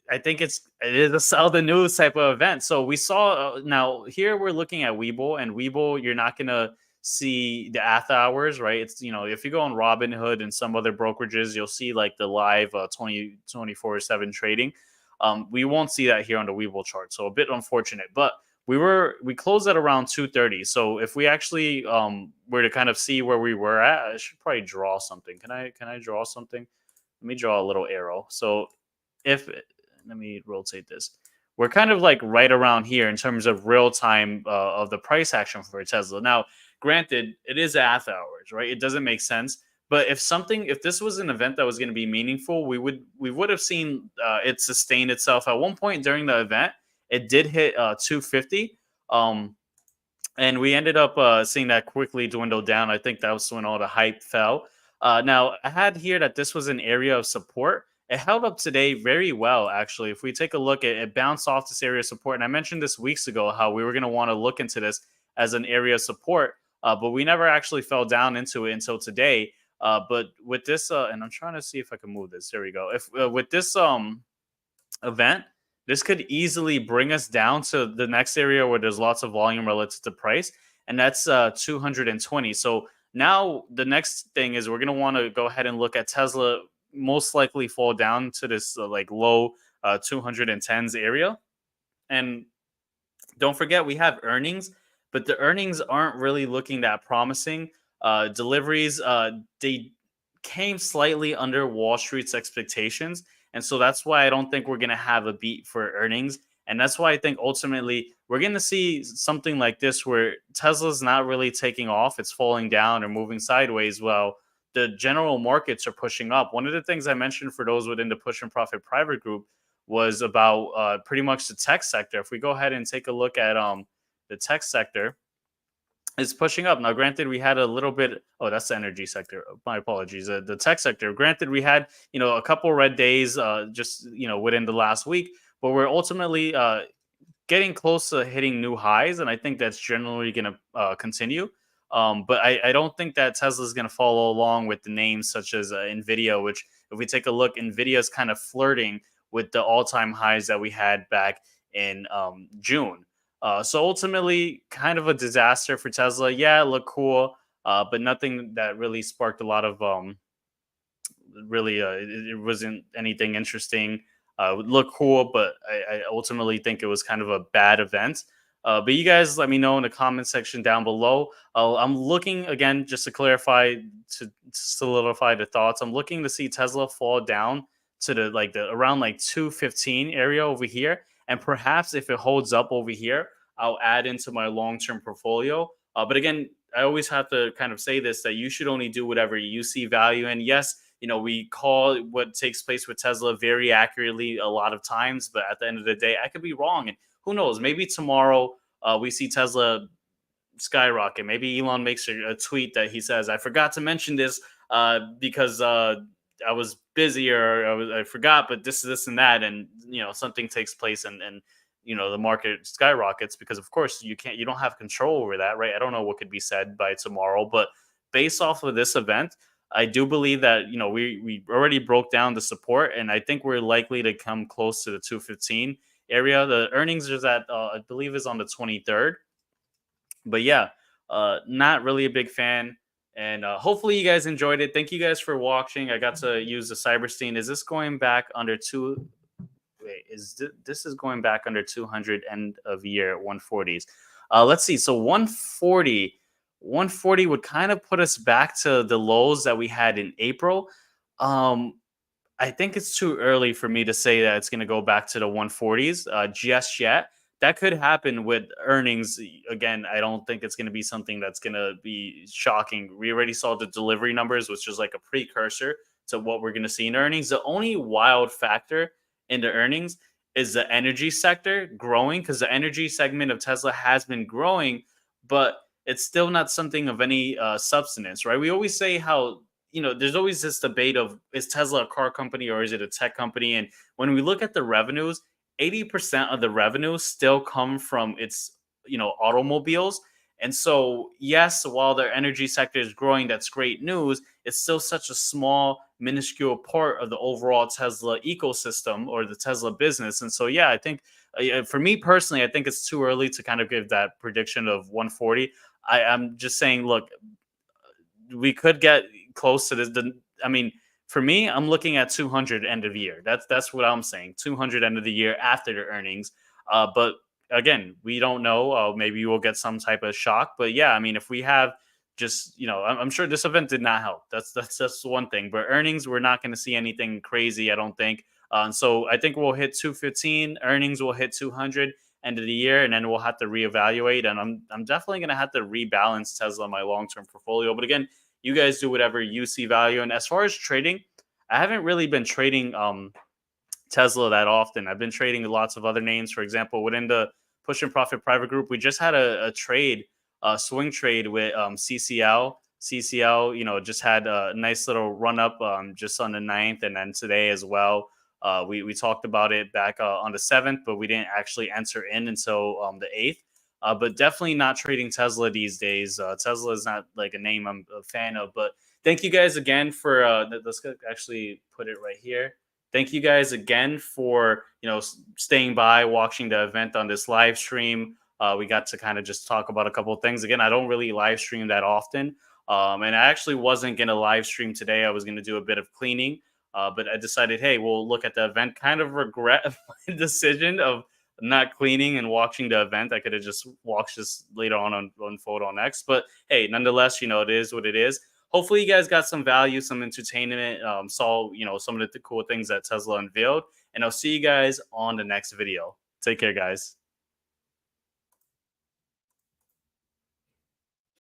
I think it is a sell the news type of event. So we saw now here we're looking at Webull, and Webull you're not gonna see the after hours, right? It's if you go on Robinhood and some other brokerages, you'll see like the live 24/7 trading. We won't see that here on the Webull chart, so a bit unfortunate. But we closed at around 2:30. So if we actually were to kind of see where we were at, I should probably draw something. Can I draw something? Let me draw a little arrow. So if let me rotate this. We're kind of like right around here in terms of real time of the price action for Tesla. Now, granted, it is after hours, right? It doesn't make sense. But if this was an event that was going to be meaningful, we would have seen it sustain itself. At one point during the event, it did hit 250. And we ended up seeing that quickly dwindle down. I think that was when all the hype fell. Now, I had here that this was an area of support. It held up today very well, actually. If we take a look at it, bounced off this area of support. And I mentioned this weeks ago how we were going to want to look into this as an area of support, but we never actually fell down into it until today. But with this, and I'm trying to see if I can move this. There we go. If with this event, this could easily bring us down to the next area where there's lots of volume relative to price, and that's 220. So now the next thing is we're going to want to go ahead and look at Tesla most likely fall down to this like low 210s area. And don't forget we have earnings, but the earnings aren't really looking that promising. Deliveries, they came slightly under Wall Street's expectations. And so that's why I don't think we're going to have a beat for earnings. And that's why I think ultimately we're going to see something like this where Tesla's not really taking off. It's falling down or moving sideways. Well, the general markets are pushing up. One of the things I mentioned for those within the Push and Profit private group was about pretty much the tech sector. If we go ahead and take a look at the tech sector, it's pushing up. Now, granted, we had a little bit. Oh, that's the energy sector. My apologies. The tech sector. Granted, we had a couple red days just within the last week, but we're ultimately getting close to hitting new highs, and I think that's generally going to continue. But I don't think that Tesla is going to follow along with the names such as Nvidia, which if we take a look, Nvidia is kind of flirting with the all-time highs that we had back in June. So ultimately, kind of a disaster for Tesla. Yeah, it looked cool. but nothing that really sparked a lot of really it wasn't anything interesting. It would look cool, but I ultimately think it was kind of a bad event. But you guys let me know in the comment section down below. I'm looking again, just to clarify, to solidify the thoughts. I'm looking to see Tesla fall down to the around like 215 area over here, and perhaps if it holds up over here, I'll add into my long-term portfolio. But again, I always have to kind of say this, that you should only do whatever you see value in. Yes, we call what takes place with Tesla very accurately a lot of times, but at the end of the day, I could be wrong. And who knows? Maybe tomorrow we see Tesla skyrocket. Maybe Elon makes a tweet that he says, "I forgot to mention this because I was busy or I forgot, but this and that," and something takes place and the market skyrockets because of course you don't have control over that, right? I don't know what could be said by tomorrow, but based off of this event, I do believe that we already broke down the support, and I think we're likely to come close to the 215 area. The earnings is at I believe is on the 23rd. But yeah, not really a big fan. And hopefully you guys enjoyed it. Thank you guys for watching. I got to use the Cyberstein. Is this going back under two? Wait, this is going back under 200 end of year 140s? Let's see. So 140 would kind of put us back to the lows that we had in April. I think it's too early for me to say that it's going to go back to the 140s just yet. That could happen with earnings. Again, I don't think it's going to be something that's going to be shocking. We already saw the delivery numbers, which is like a precursor to what we're going to see in earnings. The only wild factor in the earnings is the energy sector growing, because the energy segment of Tesla has been growing, but it's still not something of any substance, right? We always say how there's always this debate of, is Tesla a car company or is it a tech company? And when we look at the revenues, 80% of the revenues still come from its automobiles. And so yes, while their energy sector is growing, that's great news. It's still such a small, minuscule part of the overall Tesla ecosystem or the Tesla business. And so yeah, I think for me personally, I think it's too early to kind of give that prediction of 140. I'm just saying, look, we could get close to this. I mean, for me, I'm looking at 200 end of year. That's what I'm saying. 200 end of the year after the earnings. But again, we don't know. Maybe we'll get some type of shock. But yeah, I mean, if we have just, I'm sure this event did not help. That's one thing. But earnings, we're not going to see anything crazy, I don't think. So I think we'll hit 215. Earnings will hit 200 end of the year, and then we'll have to reevaluate. And I'm definitely going to have to rebalance Tesla in my long-term portfolio. But again, you guys do whatever you see value. And as far as trading, I haven't really been trading Tesla that often. I've been trading lots of other names. For example, within the Push and Profit private group, we just had a trade, a swing trade with CCL. CCL, just had a nice little run up just on the 9th, and then today as well. We talked about it back on the 7th, but we didn't actually enter in until the 8th. But definitely not trading Tesla these days. Tesla is not like a name I'm a fan of. But thank you guys again for let's actually put it right here. Thank you guys again for staying by, watching the event on this live stream. We got to kind of just talk about a couple of things. Again, I don't really live stream that often, and I actually wasn't gonna live stream today. I was gonna do a bit of cleaning, but I decided, hey, we'll look at the event. Kind of regret my decision of not cleaning and watching the event. I could have just watched this later on Photo on X. But hey, nonetheless, it is what it is. Hopefully you guys got some value, some entertainment, saw some of the cool things that Tesla unveiled. And I'll see you guys on the next video. Take care, guys.